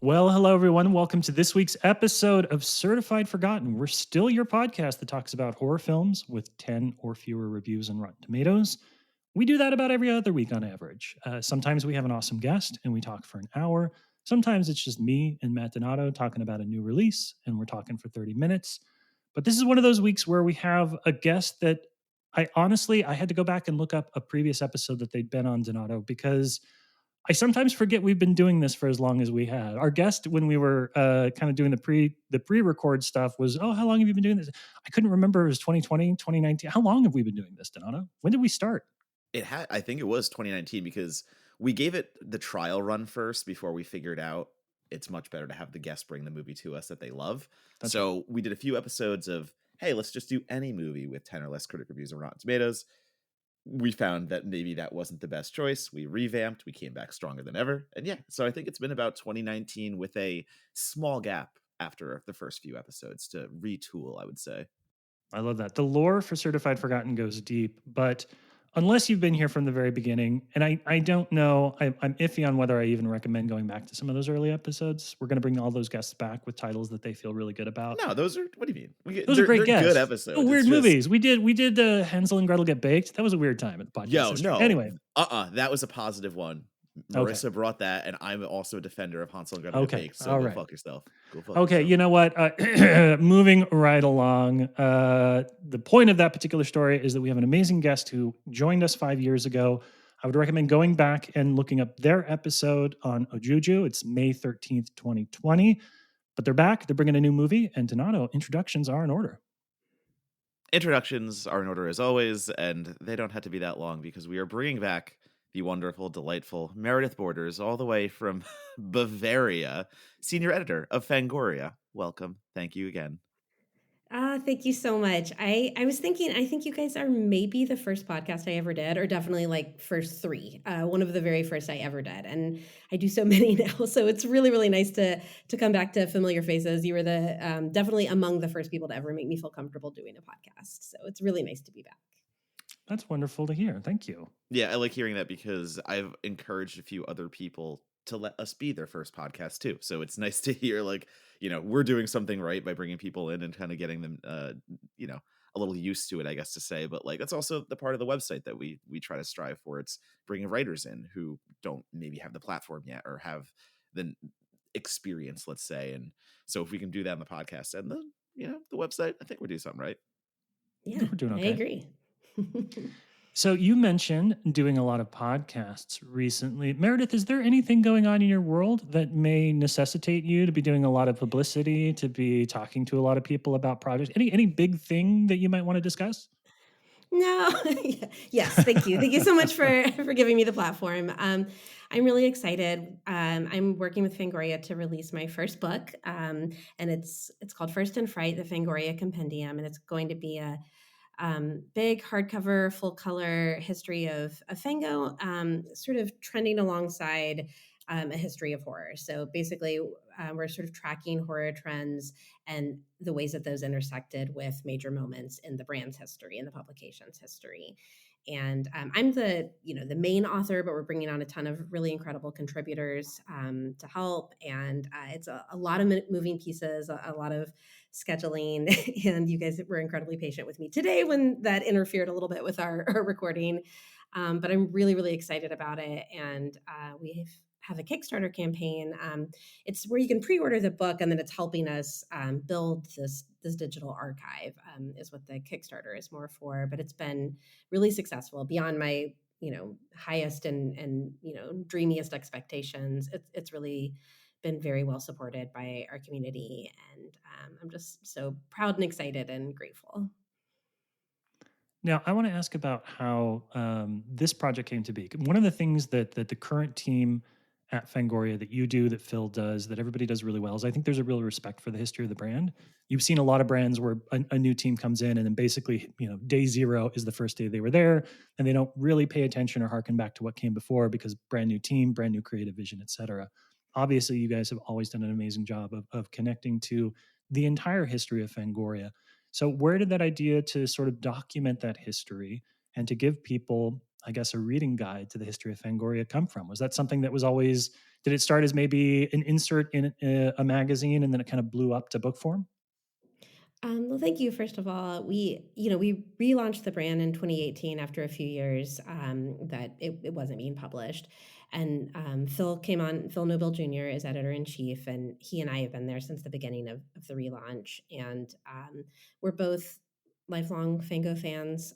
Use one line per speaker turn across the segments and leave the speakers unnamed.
Well, hello, everyone. Welcome to this week's episode of Certified Forgotten. We're still your podcast that talks about horror films with 10 or fewer reviews on Rotten Tomatoes. We do that about every other week on average. Sometimes we have an awesome guest and we talk for an hour. Sometimes it's just me and Matt Donato talking about a new release and we're talking for 30 minutes. But this is one of those weeks where we have a guest that I had to go back and look up a previous episode that they'd been on, Donato, because I sometimes forget we've been doing this for as long as we had. Our guest, when we were kind of doing the pre-record stuff, was, "Oh, how long have you been doing this?" I couldn't remember. It was 2020, 2019. How long have we been doing this, Donato? When did we start?
I think it was 2019 because we gave it the trial run first before we figured out it's much better to have the guests bring the movie to us that they love.
That's right.
So we did a few episodes of, hey, let's just do any movie with 10 or less critic reviews on Rotten Tomatoes. We found that maybe that wasn't the best choice. We revamped, we came back stronger than ever. And yeah, so I think it's been about 2019 with a small gap after the first few episodes to retool, I would say.
I love that. The lore for Certified Forgotten goes deep, but unless you've been here from the very beginning, and I don't know, I'm iffy on whether I even recommend going back to some of those early episodes. We're going to bring all those guests back with titles that they feel really good about.
No, those are, what do you mean?
Those are great
They're good
guests. Oh,
episodes. It's
weird
just,
movies. We did Hansel and Gretel Get Baked. That was a weird time in the podcast
yo,
history.
no.
Anyway,
That was a positive one.
okay.
Marissa brought that, and I'm also a defender of Hansel and Gretel Get
Okay.
Baked, so
All
go
right.
fuck yourself. Go fuck
Okay.
yourself.
You know what? Moving right along. The point of that particular story is that we have an amazing guest who joined us 5 years ago. I would recommend going back and looking up their episode on Ojuju. It's May 13th, 2020. But they're back. They're bringing a new movie. And Donato, introductions are in order.
Introductions are in order as always, and they don't have to be that long because we are bringing back the wonderful, delightful Meredith Borders all the way from Bavaria, senior editor of Fangoria. Welcome. Thank you again.
Thank you so much. I was thinking, I think you guys are maybe the first podcast I ever did, or definitely like first three. One of the very first I ever did, and I do so many now. So it's really, really nice to come back to familiar faces. You were the definitely among the first people to ever make me feel comfortable doing a podcast. So it's really nice to be back.
That's wonderful to hear. Thank you.
Yeah, I like hearing that because I've encouraged a few other people to let us be their first podcast too. So it's nice to hear we're doing something right by bringing people in and kind of getting them a little used to it, I guess to say, but like that's also the part of the website that we try to strive for. It's bringing writers in who don't maybe have the platform yet or have the experience, let's say. And so if we can do that on the podcast and the website, I think we're doing something right.
Yeah,
We're doing okay.
I agree.
So you mentioned doing a lot of podcasts recently. Meredith, is there anything going on in your world that may necessitate you to be doing a lot of publicity, to be talking to a lot of people about projects? Any big thing that you might want to discuss?
No, yes, thank you. Thank you so much for giving me the platform. I'm really excited. I'm working with Fangoria to release my first book, and it's called First in Fright: The Fangoria Compendium, and it's going to be a big hardcover, full color history of Fango, sort of trending alongside a history of horror. So basically, we're sort of tracking horror trends and the ways that those intersected with major moments in the brand's history and the publication's history. And I'm the main author, but we're bringing on a ton of really incredible contributors to help. And it's a lot of moving pieces, a lot of scheduling, and you guys were incredibly patient with me today when that interfered a little bit with our recording. But I'm really, really excited about it. And we have a Kickstarter campaign. It's where you can pre-order the book, and then it's helping us build this digital archive, is what the Kickstarter is more for. But it's been really successful beyond my highest and dreamiest expectations. It's really been very well supported by our community, and I'm just so proud and excited and grateful.
Now, I want to ask about how this project came to be. One of the things that the current team at Fangoria, that you do, that Phil does, that everybody does really well, is I think there's a real respect for the history of the brand. You've seen a lot of brands where a new team comes in and then basically, day zero is the first day they were there, and they don't really pay attention or harken back to what came before because brand new team, brand new creative vision, et cetera. Obviously, you guys have always done an amazing job of connecting to the entire history of Fangoria. So where did that idea to sort of document that history and to give people I guess, a reading guide to the history of Fangoria come from? Was that something that was always, did it start as maybe an insert in a magazine and then it kind of blew up to book form?
Well, thank you. First of all, we relaunched the brand in 2018 after a few years that it wasn't being published, and Phil came on. Phil Nobel Jr. is editor in chief, and he and I have been there since the beginning of the relaunch, and we're both lifelong Fango fans.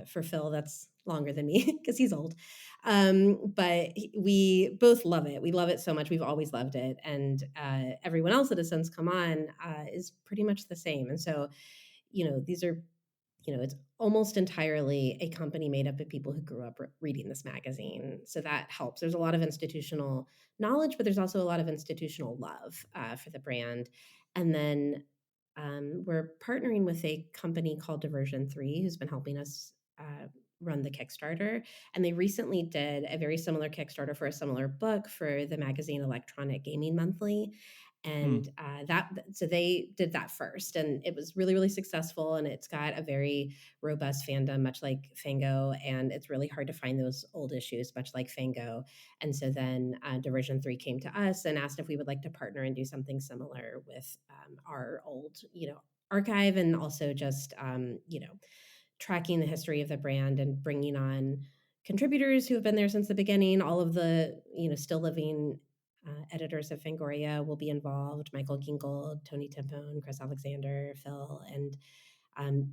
For Phil, that's longer than me because he's old, but we both love it. We love it so much. We've always loved it, and everyone else that has since come on is pretty much the same. And so, these are, it's almost entirely a company made up of people who grew up reading this magazine. So that helps. There's a lot of institutional knowledge, but there's also a lot of institutional love for the brand. And then we're partnering with a company called Diversion 3, who's been helping us run the Kickstarter. And they recently did a very similar Kickstarter for a similar book for the magazine Electronic Gaming Monthly.
Hmm.
And so they did that first, and it was really, really successful. And it's got a very robust fandom, much like Fango. And it's really hard to find those old issues, much like Fango. And so then Diversion 3 came to us and asked if we would like to partner and do something similar with our old, archive, and also just, tracking the history of the brand and bringing on contributors who have been there since the beginning. All of the, still living editors of Fangoria will be involved. Michael Gingold, Tony Timpone, Chris Alexander, Phil, and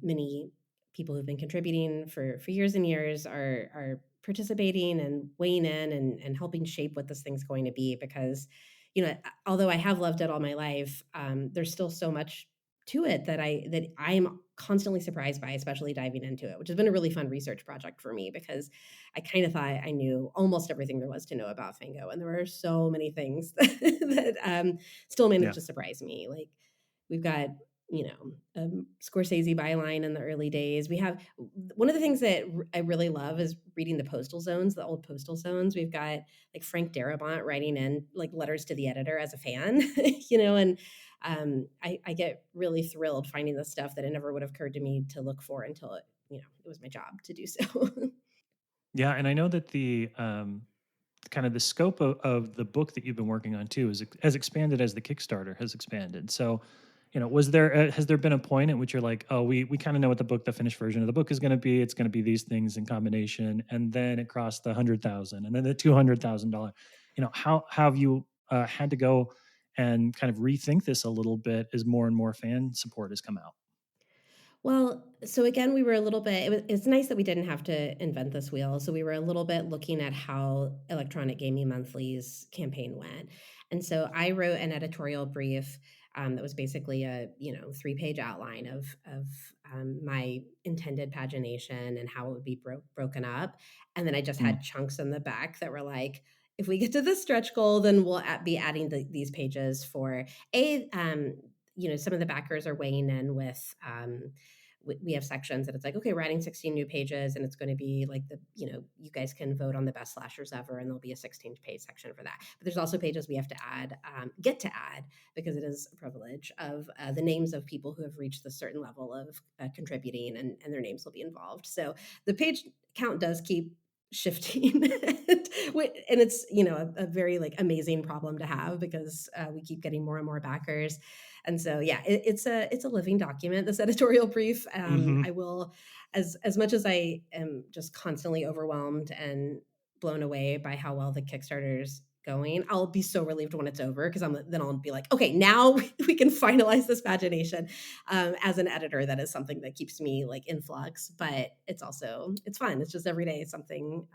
many people who've been contributing for years and years are participating and weighing in and helping shape what this thing's going to be. Because, although I have loved it all my life, there's still so much to it that I am constantly surprised by, especially diving into it, which has been a really fun research project for me because I kind of thought I knew almost everything there was to know about Fango, and there were so many things that still managed
Yeah.
to surprise me. Like we've got Scorsese byline in the early days. We have one of the things that I really love is reading the postal zones, the old postal zones. We've got like Frank Darabont writing in like letters to the editor as a fan, and I get really thrilled finding the stuff that it never would have occurred to me to look for until it was my job to do so.
Yeah. And I know that the kind of the scope of the book that you've been working on too is as expanded as the Kickstarter has expanded. So, was there has there been a point at which you're like, oh, we kind of know what the finished version of the book is going to be. It's going to be these things in combination, and then it crossed the 100,000, and then the $200,000. How have you had to go and kind of rethink this a little bit as more and more fan support has come out?
Well, so again, we were a little bit, it's nice that we didn't have to invent this wheel. So we were a little bit looking at how Electronic Gaming Monthly's campaign went. And so I wrote an editorial brief that was basically a 3-page outline of my intended pagination and how it would be broken up. And then I just
Mm,
had chunks in the back that were like, if we get to this stretch goal, then we'll be adding these pages for some of the backers are weighing in with we have sections that it's like, okay, we're adding 16 new pages, and it's going to be like you guys can vote on the best slashers ever, and there'll be a 16-page section for that. But there's also pages we have to add, get to add, because it is a privilege of the names of people who have reached a certain level of contributing, and their names will be involved. So the page count does keep shifting and it's a very like amazing problem to have because we keep getting more and more backers. And so yeah, it's a living document, this editorial brief.
hmm
I will, as much as I am just constantly overwhelmed and blown away by how well the Kickstarter's going, I'll be so relieved when it's over because then I'll be like, okay, now we can finalize this pagination. As an editor, that is something that keeps me like in flux, but it's fun. It's just every day something.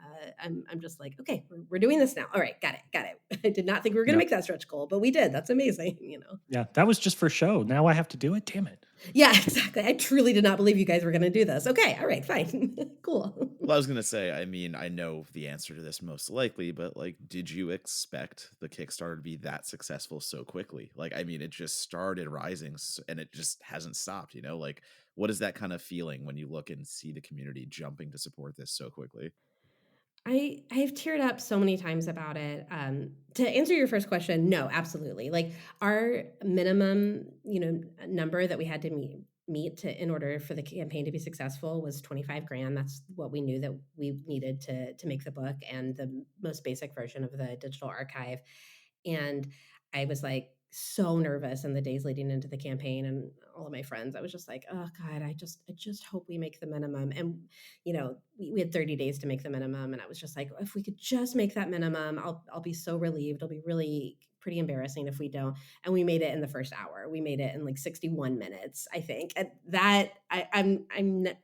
I'm just like, okay, we're doing this now. All right, got it. I did not think we were going to
Yeah.
make that stretch goal, but we did. That's amazing.
Yeah. That was just for show. Now I have to do it. Damn it.
Yeah, exactly. I truly did not believe you guys were going to do this. Okay, all right, fine, cool.
Well, I was gonna say, I mean, I know the answer to this most likely, but like, did you expect the Kickstarter to be that successful so quickly? Like, I mean, it just started rising and it just hasn't stopped, Like, what is that kind of feeling when you look and see the community jumping to support this so quickly?
I've teared up so many times about it. To answer your first question, no, absolutely. Like our minimum, number that we had to meet meet in order for the campaign to be successful was 25 grand. That's what we knew that we needed to make the book and the most basic version of the digital archive. And I was like so nervous in the days leading into the campaign, and all of my friends, I was just like, oh God, I just hope we make the minimum. And we had 30 days to make the minimum, and I was just like, if we could just make that minimum, I'll be so relieved. It'll be really pretty embarrassing if we don't. And we made it in the first hour. We made it in like 61 minutes, I think. And that I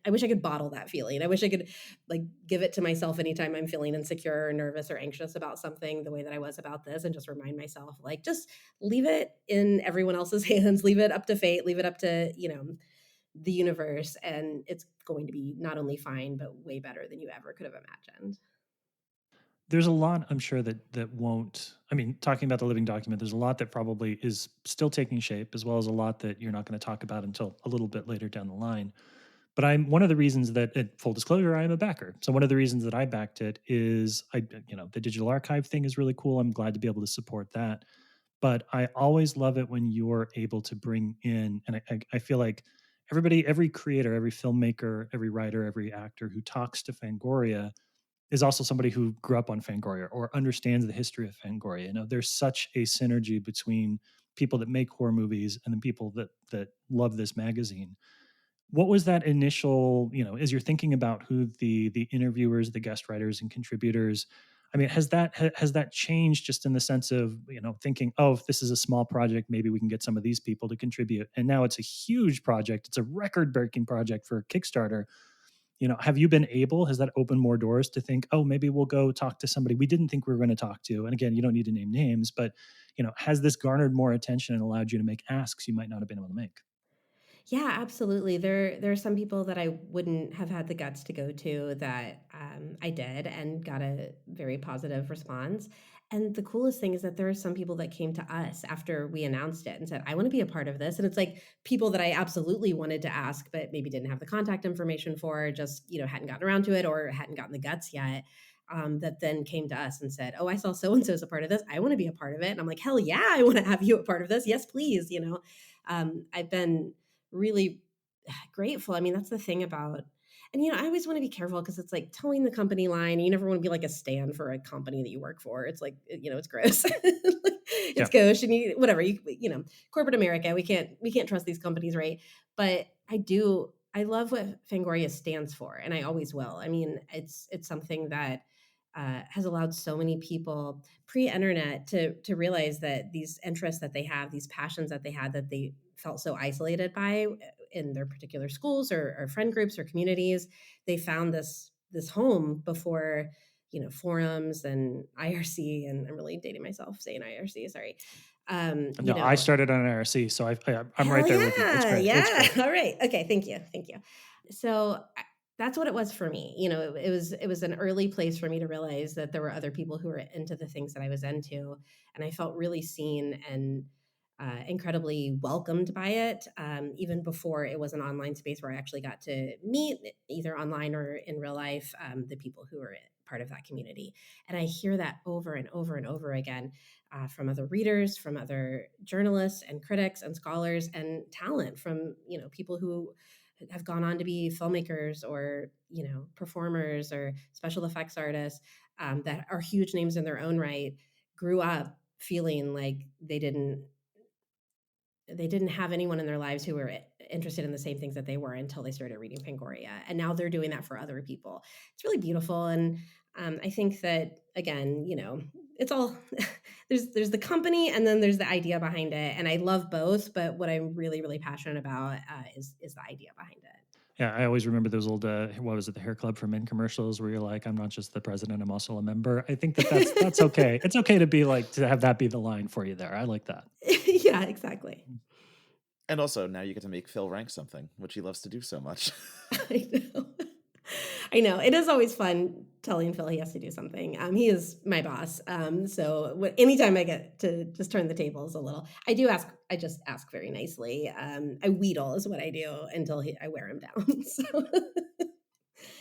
wish I could bottle that feeling. I wish I could like give it to myself anytime I'm feeling insecure or nervous or anxious about something the way that I was about this, and just remind myself, like, just leave it in everyone else's hands, leave it up to fate, leave it up to, the universe, and it's going to be not only fine, but way better than you ever could have imagined.
There's a lot, I'm sure, that won't. I mean, talking about the living document, there's a lot that probably is still taking shape, as well as a lot that you're not going to talk about until a little bit later down the line. But I'm one of the reasons that, full disclosure, I am a backer. So one of the reasons that I backed it is the digital archive thing is really cool. I'm glad to be able to support that. But I always love it when you're able to bring in, and I feel like everybody, every creator, every filmmaker, every writer, every actor who talks to Fangoria is also somebody who grew up on Fangoria or understands the history of Fangoria. There's such a synergy between people that make horror movies and the people that love this magazine. What was that initial, as you're thinking about who the interviewers, the guest writers and contributors, I mean, has that changed just in the sense of, thinking, oh, if this is a small project, maybe we can get some of these people to contribute. And now it's a huge project. It's a record-breaking project for Kickstarter. Have you been able, has that opened more doors to think, oh, maybe we'll go talk to somebody we didn't think we were going to talk to? And again, you don't need to name names, but, has this garnered more attention and allowed you to make asks you might not have been able to make?
Yeah, absolutely. There are some people that I wouldn't have had the guts to go to that I did, and got a very positive response. And the coolest thing is that there are some people that came to us after we announced it and said, I want to be a part of this. And it's like people that I absolutely wanted to ask, but maybe didn't have the contact information for, just, hadn't gotten around to it or hadn't gotten the guts yet. That then came to us and said, oh, I saw so and so as a part of this. I want to be a part of it. And I'm like, hell yeah, I want to have you a part of this. Yes, please. I've been really grateful. I mean, that's the thing about, and I always want to be careful because it's like towing the company line. You never want to be like a stand for a company that you work for. It's like, it's gross.
Yeah.
It's gauche, and whatever, corporate America, we can't trust these companies, right? But I love what Fangoria stands for, and I always will. I mean, it's something that has allowed so many people pre-internet to realize that these interests that they have, these passions that they had, that they felt so isolated by in their particular schools or friend groups or communities, they found this home before forums and IRC. And I'm really dating myself saying IRC, sorry.
No, I started on IRC, so I'm
Hell
right there with you. It's
yeah.
great. It's
Yeah.
great.
All right. Okay. Thank you. Thank you. So that's what it was for me. It was an early place for me to realize that there were other people who were into the things that I was into. And I felt really seen and incredibly welcomed by it, even before it was an online space where I actually got to meet, either online or in real life, the people who were part of that community. And I hear that over and over and over again, from other readers, from other journalists and critics and scholars, and talent from people who have gone on to be filmmakers or performers or special effects artists, that are huge names in their own right, grew up feeling like they didn't have anyone in their lives who were interested in the same things that they were until they started reading Fangoria. And now they're doing that for other people. It's really beautiful. And I think that, again, it's all there's the company and then there's the idea behind it. And I love both. But what I'm really, really passionate about is the idea behind it.
Yeah, I always remember those old, what was it, the Hair Club for Men commercials where you're like, I'm not just the president, I'm also a member. I think that's okay. It's okay to be like, to have that be the line for you there. I like that.
Yeah, exactly.
And also, now you get to make Phil rank something, which he loves to do so much.
I know. I know. It is always fun telling Phil he has to do something. He is my boss. So anytime I get to just turn the tables a little, I just ask very nicely. I wheedle is what I do until I wear him down. So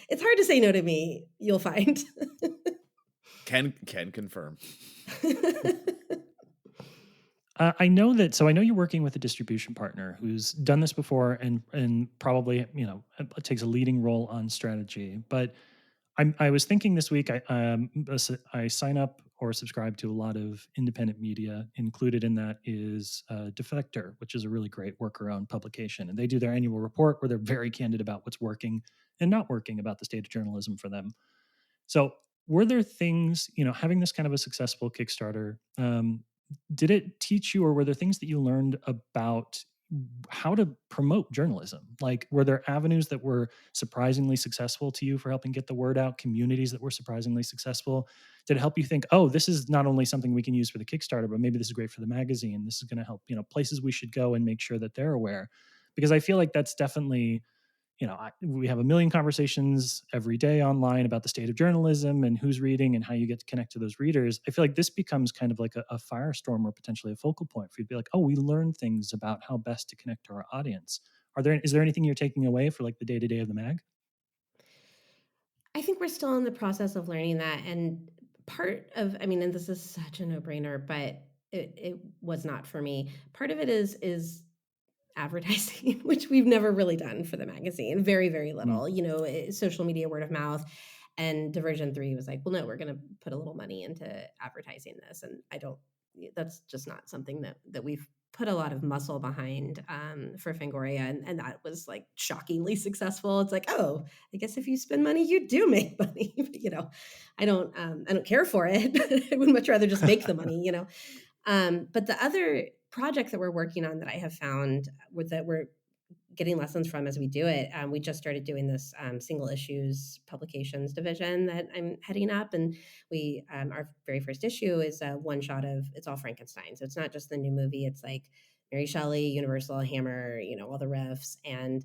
it's hard to say no to me, you'll find.
Can confirm.
I know that. So I know you're working with a distribution partner who's done this before, and probably takes a leading role on strategy. But I was thinking this week, I sign up or subscribe to a lot of independent media. Included in that is Defector, which is a really great worker-owned publication, and they do their annual report where they're very candid about what's working and not working about the state of journalism for them. So, were there things, having this kind of a successful Kickstarter, did it teach you, or were there things that you learned about how to promote journalism? Like, were there avenues that were surprisingly successful to you for helping get the word out, communities that were surprisingly successful? Did it help you think, oh, this is not only something we can use for the Kickstarter, but maybe this is great for the magazine? This is going to help, places we should go and make sure that they're aware. Because I feel like that's definitely, we have a million conversations every day online about the state of journalism and who's reading and how you get to connect to those readers. I feel like this becomes kind of like a firestorm or potentially a focal point for you to be like, oh, we learned things about how best to connect to our audience. Is there anything you're taking away for like the day to day of the mag?
I think we're still in the process of learning that. And part of, I mean, and this is such a no brainer, but it was not for me. Part of it is advertising, which we've never really done for the magazine. Very, very
Mm,
little, social media, word of mouth. And Diversion 3 was like, well, no, we're going to put a little money into advertising this. And that's just not something that we've put a lot of muscle behind for Fangoria. And that was like shockingly successful. It's like, oh, I guess if you spend money, you do make money. But, I don't care for it. I would much rather just make the money. But the other project that we're working on that I have found that we're getting lessons from as we do it, we just started doing this single issues publications division that I'm heading up, and our very first issue is a one shot of It's All Frankenstein. So it's not just the new movie; it's like Mary Shelley, Universal, Hammer, all the riffs, and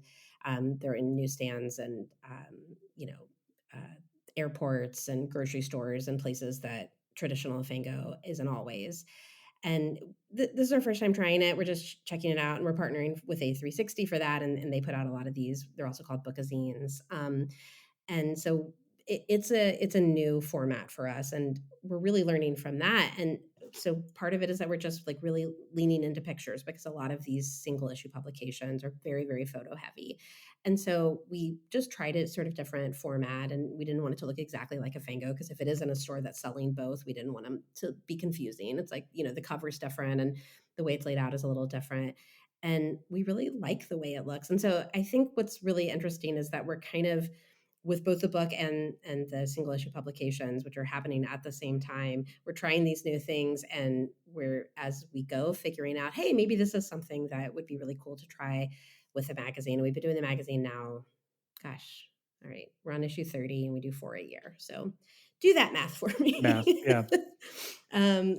they're in newsstands and uh, airports and grocery stores and places that traditional Fango isn't always. And this is our first time trying it. We're just checking it out, and we're partnering with A360 for that. And they put out a lot of these. They're also called bookazines. And so it's a new format for us, and we're really learning from that. And so part of it is that we're just like really leaning into pictures, because a lot of these single issue publications are very, very photo heavy. And so we just tried a sort of different format, and we didn't want it to look exactly like a Fango, because if it is in a store that's selling both, we didn't want them to be confusing. It's like, the cover's different and the way it's laid out is a little different. And we really like the way it looks. And so I think what's really interesting is that we're kind of, with both the book and the single issue publications, which are happening at the same time, we're trying these new things, and we're, as we go, figuring out, hey, maybe this is something that would be really cool to try with the magazine. We've been doing the magazine now, gosh, all right, we're on issue 30 and we do 4 a year. So do that math for
math,
me.
yeah.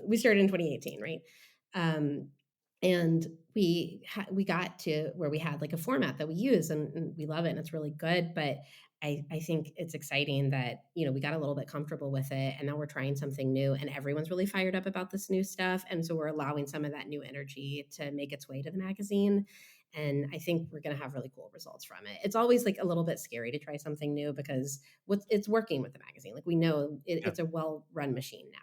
We started in 2018, right? Um, and we got to where we had like a format that we use, and we love it, and it's really good. But I think it's exciting that, we got a little bit comfortable with it, and now we're trying something new, and everyone's really fired up about this new stuff. And so we're allowing some of that new energy to make its way to the magazine. And I think we're going to have really cool results from it. It's always like a little bit scary to try something new, because it's working with the magazine. Like, we know
Yeah.
it's a well-run machine now.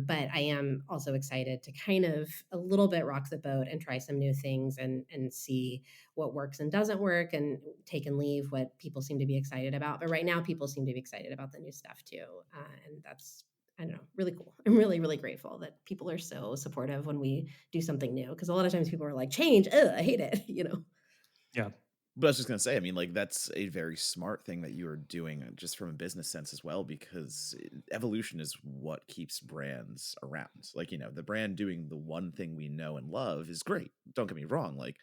But I am also excited to kind of a little bit rock the boat and try some new things, and see what works and doesn't work, and take and leave what people seem to be excited about. But right now, people seem to be excited about the new stuff too. And that's, I don't know, really cool. I'm really, really grateful that people are so supportive when we do something new, because a lot of times people are like, change, ugh, I hate it.
Yeah.
But I was just gonna say, I mean, like, that's a very smart thing that you are doing, just from a business sense as well, because evolution is what keeps brands around. Like, the brand doing the one thing we know and love is great. Don't get me wrong. Like,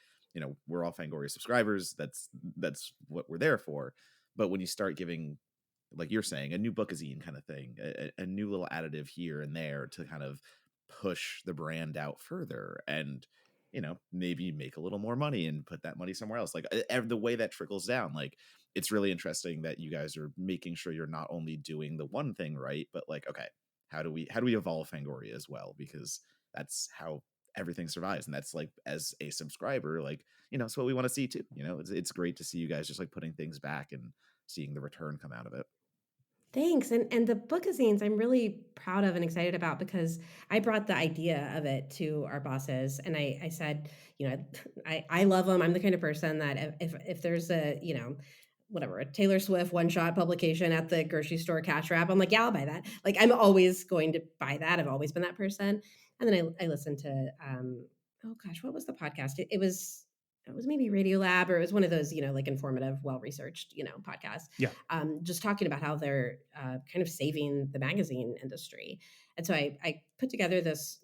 we're all Fangoria subscribers. That's what we're there for. But when you start giving, like you're saying, a new bookazine kind of thing, a new little additive here and there to kind of push the brand out further, and maybe make a little more money and put that money somewhere else. Like, the way that trickles down, like, it's really interesting that you guys are making sure you're not only doing the one thing right, but like, okay, how do we evolve Fangoria as well? Because that's how everything survives. And that's, like, as a subscriber, like, it's what we want to see too. It's great to see you guys just like putting things back and seeing the return come out of it.
Thanks. And the bookazines I'm really proud of and excited about because I brought the idea of it to our bosses and I said, you know, I love them. I'm the kind of person that if there's a, you know, whatever, a Taylor Swift one shot publication at the grocery store cash wrap, I'm like, yeah, I'll buy that. Like I'm always going to buy that. I've always been that person. And then I listened to oh gosh, what was the podcast? It was maybe Radio Lab or it was one of those, you know, like informative, well researched, you know, podcasts
Yeah.
just talking about how they're kind of saving the magazine industry. And so I put together this,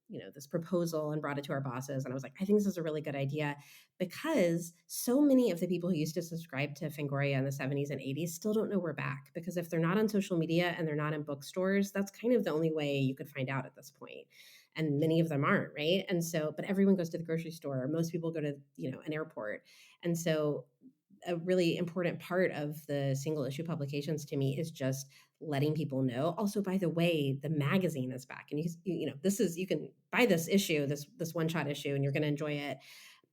you know, this proposal and brought it to our bosses. And I was like, I think this is a really good idea because so many of the people who used to subscribe to Fangoria in the 70s and 80s still don't know we're back. Because if they're not on social media and they're not in bookstores, that's kind of the only way you could find out at this point. And many of them aren't, right? And so, but everyone goes to the grocery store. Most people go to, you know, an airport. And so a really important part of the single issue publications to me is just letting people know. Also, by the way, the magazine is back, and you know this is you can buy this issue, this one shot issue, and you're going to enjoy it.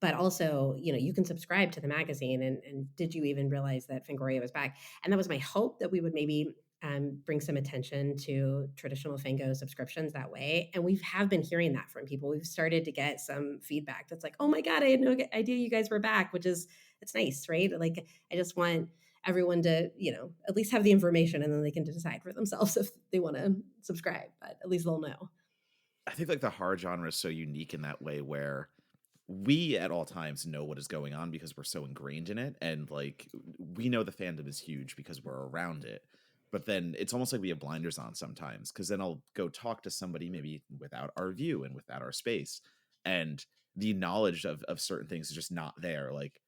But also, you know, you can subscribe to the magazine. And did you even realize that Fangoria was back? And that was my hope that we would maybe bring some attention to traditional Fango subscriptions that way. And we have been hearing that from people. We've started to get some feedback that's like, oh my God, I had no idea you guys were back, which is, it's nice, right? Like, I just want everyone to, you know, at least have the information and then they can decide for themselves if they want to subscribe, but at least they'll know.
I think like the horror genre is so unique in that way where we at all times know what is going on because we're so ingrained in it, and like we know the fandom is huge because we're around it. But then it's almost like we have blinders on sometimes, because then I'll go talk to somebody maybe without our view and without our space, and the knowledge of certain things is just not there. Like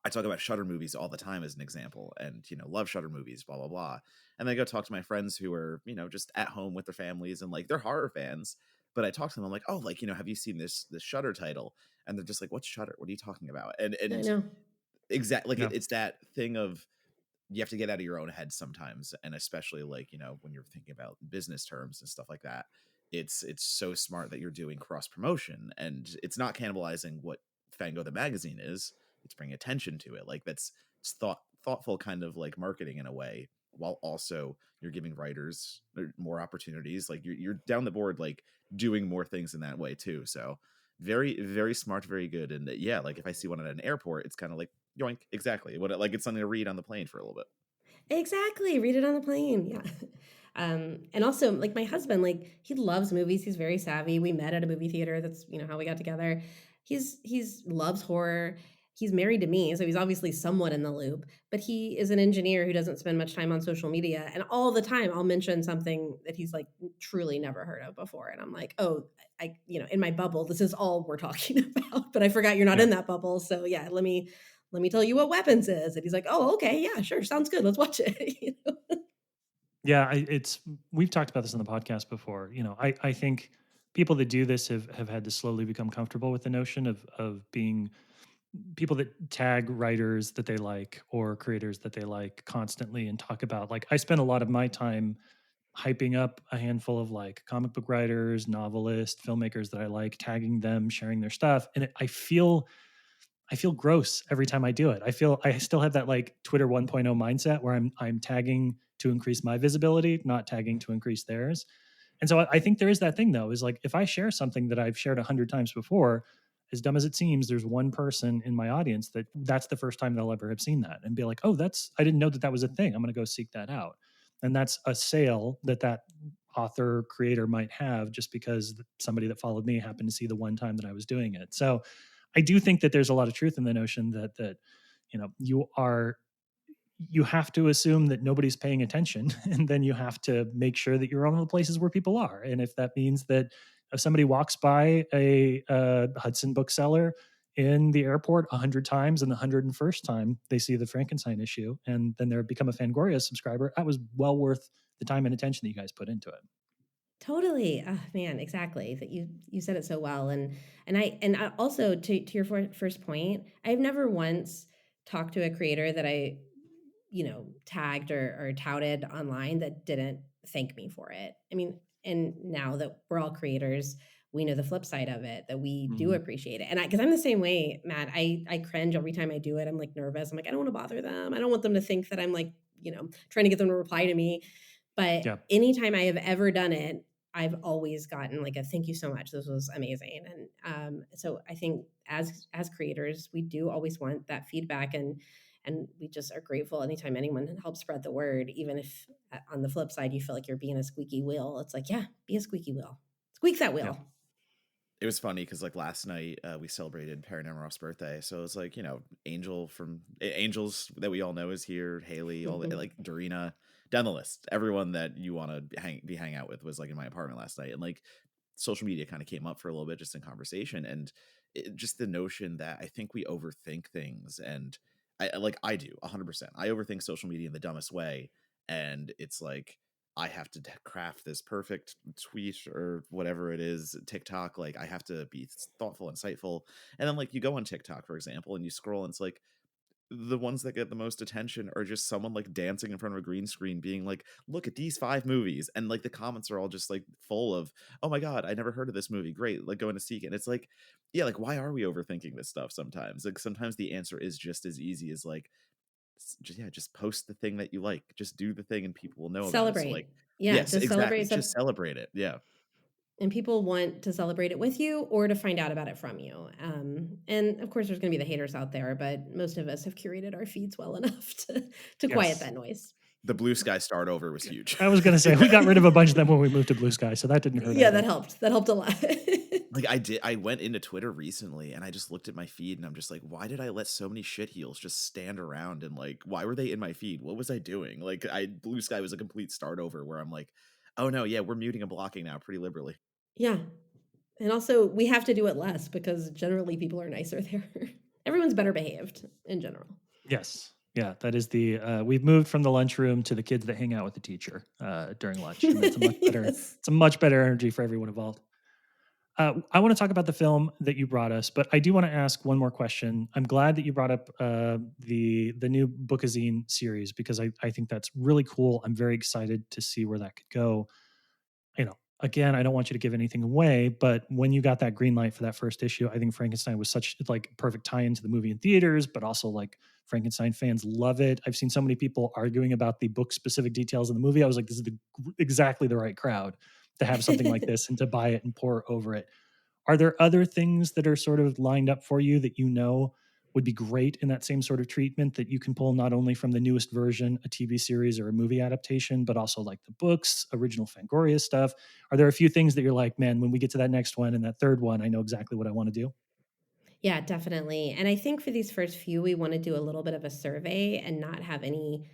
I talk about Shutter movies all the time as an example, and love Shutter movies, blah blah blah. And then I go talk to my friends who are just at home with their families and like they're horror fans. But I talk to them, I'm like, oh, like have you seen this Shutter title? And they're just like, what's Shutter? What are you talking about? And
I
and
know.
exactly, like
Yeah.
it's that thing of you have to get out of your own head sometimes, and especially like when you're thinking about business terms and stuff like that, it's so smart that you're doing cross promotion, and it's not cannibalizing what Fango the magazine is. It's bringing attention to it. Like that's it's thoughtful kind of like marketing in a way, while also you're giving writers more opportunities. Like you're down the board, like doing more things in that way too. So very very smart, very good. And yeah, like if I see one at an airport, it's kind of like yoink, exactly what, like it's something to read on the plane for a little bit.
Exactly, read it on the plane, yeah. And also, like, my husband, like, he loves movies, he's very savvy, we met at a movie theater, that's, you know, how we got together. He's loves horror, he's married to me, so he's obviously somewhat in the loop, but he is an engineer who doesn't spend much time on social media, and all the time, I'll mention something that he's, like, truly never heard of before, and I'm like, "Oh, you know, in my bubble, this is all we're talking about, but I forgot you're not
Yeah.
in that bubble, so yeah, let me tell you what weapons is." And he's like, "Oh, okay, yeah, sure, sounds good. Let's watch it." You know?
Yeah, it's we've talked about this on the podcast before. I think people that do this have had to slowly become comfortable with the notion of being people that tag writers that they like or creators that they like constantly and talk about, like, I spend a lot of my time hyping up a handful of like comic book writers, novelists, filmmakers that I like, tagging them, sharing their stuff, and I feel gross every time I do it. I still have that like Twitter 1.0 mindset where I'm tagging to increase my visibility, not tagging to increase theirs. And so I think there is that thing though, is like if I share something that I've shared 100 times before, as dumb as it seems, there's one person in my audience that's the first time they'll ever have seen that and be like, oh, I didn't know that was a thing. I'm going to go seek that out. And that's a sale that author creator might have just because somebody that followed me happened to see the one time that I was doing it. So I do think that there's a lot of truth in the notion that you have to assume that nobody's paying attention, and then you have to make sure that you're on the places where people are. And if that means that if somebody walks by a Hudson bookseller in the airport 100 times, and the 101st time they see the Frankenstein issue, and then they become a Fangoria subscriber, that was well worth the time and attention that you guys put into it.
Totally. Oh, man, exactly. That you said it so well. And I also to your first point, I've never once talked to a creator that I, you know, tagged or touted online that didn't thank me for it. I mean, and now that we're all creators, we know the flip side of it, that we do
Mhm.
appreciate it. And because I'm the same way, Matt, I cringe every time I do it. I'm like nervous. I'm like, I don't want to bother them. I don't want them to think that I'm like trying to get them to reply to me. But
Yeah.
anytime I have ever done it, I've always gotten like a thank you so much. This was amazing. And so I think as creators, we do always want that feedback, and we just are grateful anytime anyone helps spread the word, even if on the flip side you feel like you're being a squeaky wheel. It's like, yeah, be a squeaky wheel. Squeak that
Yeah.
wheel.
It was funny because like last night we celebrated Paranormal's birthday, so it's like angels that we all know is here, Haley, all the, like Dorina, down the list. Everyone that you want to hang out with was like in my apartment last night, and like social media kind of came up for a little bit just in conversation, and just the notion that I think we overthink things, and I do 100%. I overthink social media in the dumbest way, and it's like I have to craft this perfect tweet or whatever it is, TikTok. Like I have to be thoughtful, insightful. And then like you go on TikTok, for example, and you scroll and it's like the ones that get the most attention are just someone like dancing in front of a green screen being like, look at these 5 movies. And like the comments are all just like full of, oh my God, I never heard of this movie. Great. Like going to seek it. And it's like, yeah, like why are we overthinking this stuff sometimes? Like sometimes the answer is just as easy as like, just post the thing that you like, just do the thing and people will know about it. So like,
Celebrate. Yeah,
yes,
just
exactly,
celebrate stuff.
just celebrate it. Yeah.
And people want to celebrate it with you or to find out about it from you. And of course, there's going to be the haters out there, but most of us have curated our feeds well enough to quiet
Yes.
that noise.
The blue sky start over was huge.
I was going to say, we got rid of a bunch of them when we moved to Blue Sky, so that didn't hurt.
Yeah,
either.
that helped. That helped a lot.
Like I went into Twitter recently and I just looked at my feed and I'm just like, why did I let so many shitheels just stand around, and like why were they in my feed? What was I doing? Like Blue Sky was a complete start over where I'm like, oh no, yeah, we're muting and blocking now pretty liberally.
Yeah. And also, we have to do it less because generally people are nicer there. Everyone's better behaved in general.
Yes. Yeah, that is we've moved from the lunchroom to the kids that hang out with the teacher during lunch. And that's a much better,
Yes.
it's a much better energy for everyone involved. I want to talk about the film that you brought us, but I do want to ask one more question. I'm glad that you brought up the new Bookazine series because I think that's really cool. I'm very excited to see where that could go. Again, I don't want you to give anything away, but when you got that green light for that first issue, I think Frankenstein was such like perfect tie-in to the movie in theaters, but also like Frankenstein fans love it. I've seen so many people arguing about the book specific details in the movie. I was like, this is exactly the right crowd to have something like this and to buy it and pour over it. Are there other things that are sort of lined up for you that would be great in that same sort of treatment that you can pull not only from the newest version, a TV series or a movie adaptation, but also like the books, original Fangoria stuff? Are there a few things that you're like, man, when we get to that next one and that third one, I know exactly what I want to do?
Yeah, definitely. And I think for these first few, we want to do a little bit of a survey and not have any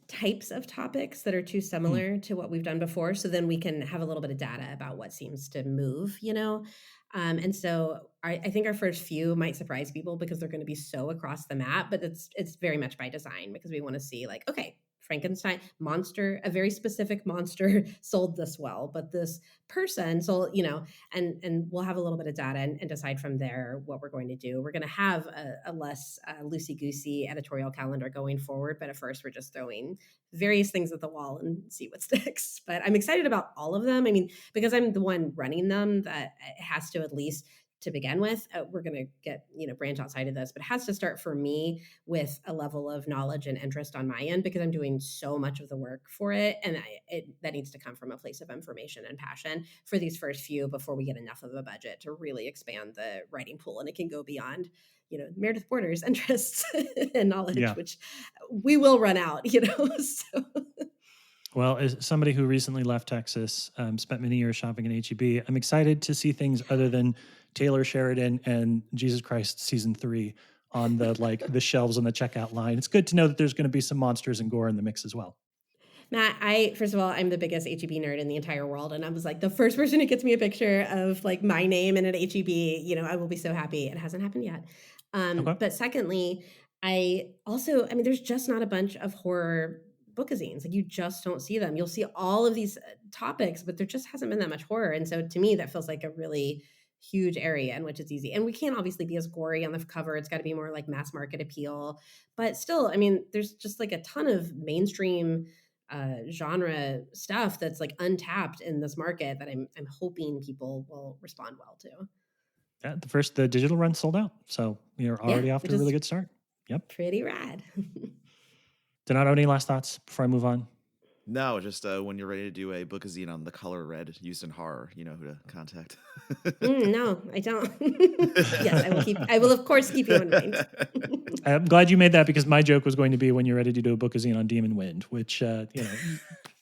types of topics that are too
Hmm.
similar to what we've done before. So then we can have a little bit of data about what seems to move. And so I think our first few might surprise people because they're going to be so across the map, but it's very much by design because we want to see like, okay, Frankenstein monster, a very specific monster sold this well, but this person sold, and we'll have a little bit of data and decide from there what we're going to do. We're going to have a less loosey-goosey editorial calendar going forward, but at first we're just throwing various things at the wall and see what sticks. But I'm excited about all of them. I mean, because I'm the one running them, that it has to, at least to begin with, we're going to get branch outside of this, but it has to start for me with a level of knowledge and interest on my end because I'm doing so much of the work for it, and that needs to come from a place of information and passion for these first few before we get enough of a budget to really expand the writing pool, and it can go beyond Meredith Porter's interests and knowledge,
Yeah.
which we will run out. So.
Well, as somebody who recently left Texas, spent many years shopping at HEB, I'm excited to see things other than Taylor Sheridan and Jesus Christ season 3 on the shelves on the checkout line. It's good to know that there's going to be some monsters and gore in the mix as well.
Matt, first of all, I'm the biggest HEB nerd in the entire world. And I was like, the first person who gets me a picture of like my name in an HEB, I will be so happy. It hasn't happened yet.
Okay.
But secondly, I mean, there's just not a bunch of horror bookazines. Like you just don't see them. You'll see all of these topics, but there just hasn't been that much horror. And so to me, that feels like a really huge area in which it's easy. And we can't obviously be as gory on the cover. It's got to be more like mass market appeal. But still, I mean, there's just like a ton of mainstream genre stuff that's like untapped in this market that I'm hoping people will respond well to.
Yeah, the digital run sold out, so you're
Yeah,
already off
which
to a really
is
good start. Yep.
pretty rad.
Donato, any last thoughts before I move on?
No, just when you're ready to do a bookazine on the color red used in horror, you know who to contact.
No, I don't. Yes, I will keep. I will, of course, keep you in mind.
I'm glad you made that because my joke was going to be when you're ready to do a bookazine on Demon Wind, which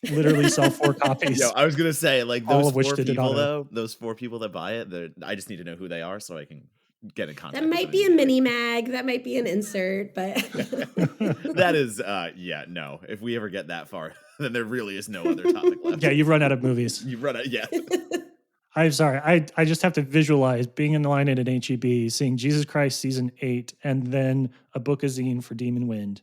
literally sell 4 copies.
Yo, I was gonna say, like,
All
those
of which
4
did
people
Donato.
though, those 4 people that buy it, I just need to know who they are so I can get in contact
That
with
might
them
be a
immediately.
mini mag. That might be an insert, but
That is, yeah, no. If we ever get that far, then there really is no other topic left.
Yeah, you've run out of movies.
You've run out, yeah.
I'm sorry. I just have to visualize being in line at an HEB, seeing Jesus Christ season 8, and then a bookazine for Demon Wind.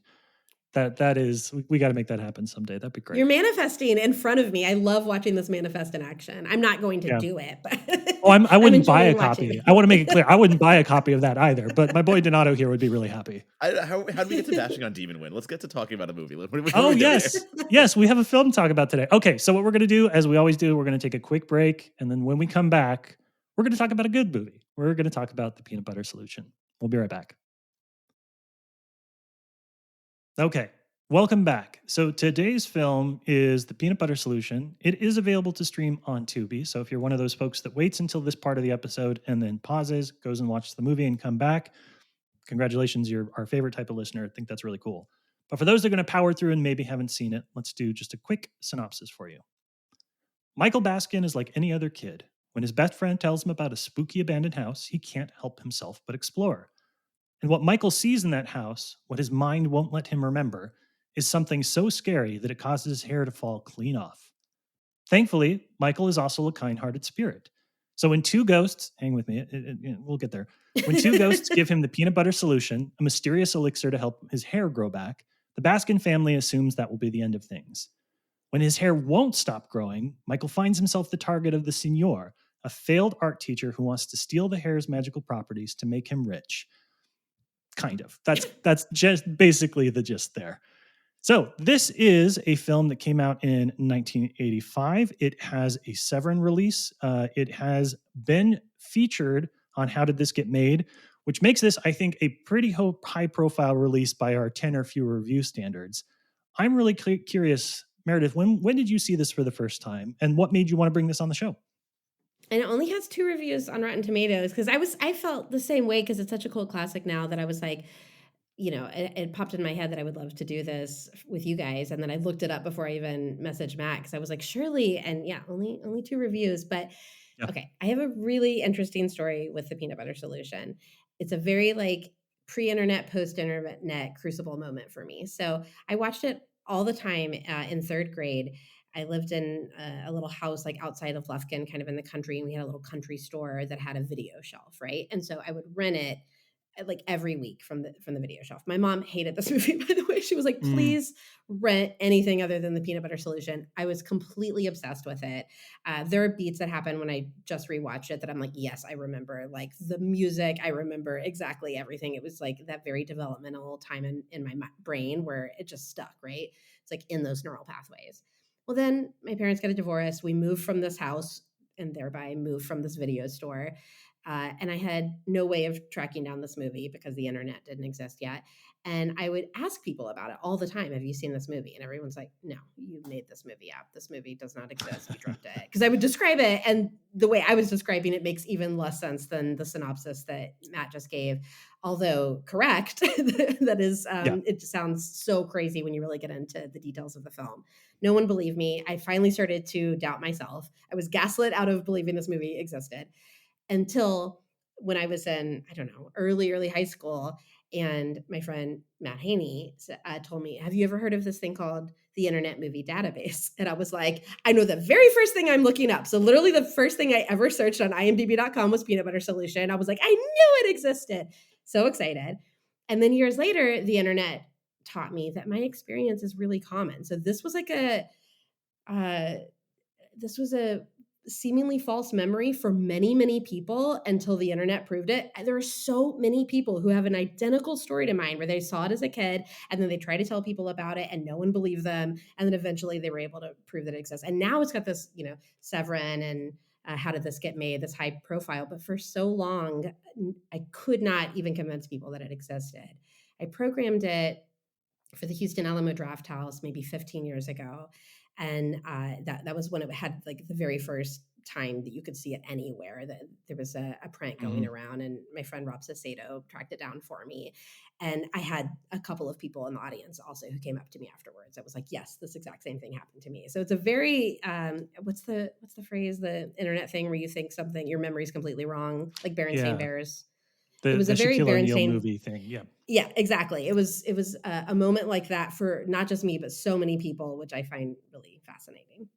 That is, we got to make that happen someday. That'd be great.
you're manifesting in front of me. I love watching this manifest in action. I'm not going to do it, but
Oh, I wouldn't buy a
enjoying watching
copy.
it.
I want to make it clear. I wouldn't buy a copy of that either. But my boy Donato here would be really happy.
How did we get to bashing on Demon Wind? Let's get to talking about a movie. What are we
Oh,
doing
yes.
here?
Yes, we have a film to talk about today. Okay, so what we're going to do, as we always do, we're going to take a quick break. And then when we come back, we're going to talk about a good movie. We're going to talk about The Peanut Butter Solution. We'll be right back. Okay, welcome back. So today's film is The Peanut Butter Solution. It is available to stream on Tubi. So if you're one of those folks that waits until this part of the episode and then pauses, goes and watches the movie and come back, congratulations, you're our favorite type of listener. I think that's really cool. But for those that are going to power through and maybe haven't seen it, let's do just a quick synopsis for you. Michael Baskin is like any other kid. When his best friend tells him about a spooky abandoned house, he can't help himself but explore. And what Michael sees in that house, what his mind won't let him remember, is something so scary that it causes his hair to fall clean off. Thankfully, Michael is also a kind-hearted spirit. So when 2 ghosts, hang with me, we'll get there. When 2 ghosts give him the peanut butter solution, a mysterious elixir to help his hair grow back, the Baskin family assumes that will be the end of things. When his hair won't stop growing, Michael finds himself the target of the Signor, a failed art teacher who wants to steal the hair's magical properties to make him rich. Kind of. That's just basically the gist there. So this is a film that came out in 1985. It has a Severin release. It has been featured on How Did This Get Made, which makes this, I think, a pretty high-profile release by our 10 or fewer review standards. I'm really curious, Meredith, when did you see this for the first time, and what made you want to bring this on the show?
And it only has 2 reviews on Rotten Tomatoes because I felt the same way because it's such a cult classic now that I was like, it popped in my head that I would love to do this with you guys. And then I looked it up before I even messaged Matt because I was like, surely. And yeah, only 2 reviews. But
Yeah.
okay, I have a really interesting story with the peanut butter solution. It's a very like pre-internet, post-internet crucible moment for me. So I watched it all the time in 3rd grade. I lived in a little house like outside of Lufkin, kind of in the country, and we had a little country store that had a video shelf, right? And so I would rent it like every week from the video shelf. My mom hated this movie, by the way. She was like, please rent anything other than the peanut butter solution. I was completely obsessed with it. There are beats that happen when I just rewatch it that I'm like, yes, I remember like the music. I remember exactly everything. It was like that very developmental time in my brain where it just stuck, right? It's like in those neural pathways. Well, then my parents got a divorce. We moved from this house and thereby moved from this video store. And I had no way of tracking down this movie because the internet didn't exist yet. And I would ask people about it all the time. Have you seen this movie? And everyone's like, no, you made this movie up. This movie does not exist. You dreamt it. Because I would describe it. And the way I was describing it makes even less sense than the synopsis that Matt just gave. Although correct, that is, It sounds so crazy when you really get into the details of the film. No one believed me. I finally started to doubt myself. I was gaslit out of believing this movie existed until when I was in, I don't know, early high school. And my friend Matt Haney told me, have you ever heard of this thing called the Internet Movie Database? And I was like, I know the very first thing I'm looking up. So literally the first thing I ever searched on imdb.com was peanut butter solution. I was like, I knew it existed. So excited. And then years later, the internet taught me that my experience is really common. So this was like a seemingly false memory for many, many people until the internet proved it. There are so many people who have an identical story to mine where they saw it as a kid and then they try to tell people about it and no one believed them. And then eventually they were able to prove that it exists. And now it's got this, Severin and How Did This Get Made, this high profile. But for so long, I could not even convince people that it existed. I programmed it for the Houston Alamo Draft House maybe 15 years ago, and that was when it had like the very first time that you could see it anywhere. That there was a print going
Mhm.
around, and my friend Rob Sacedo tracked it down for me. And I had a couple of people in the audience also who came up to me afterwards. I was like, "Yes, this exact same thing happened to me." So it's a very what's the phrase, the internet thing where you think something your memory is completely wrong, like Berenstain
Yeah.
Bears. It
The
was a very
Shaquille O'Neal
Berenstain.
movie thing. Yeah.
Yeah, exactly. It was a moment like that for not just me, but so many people, which I find really fascinating.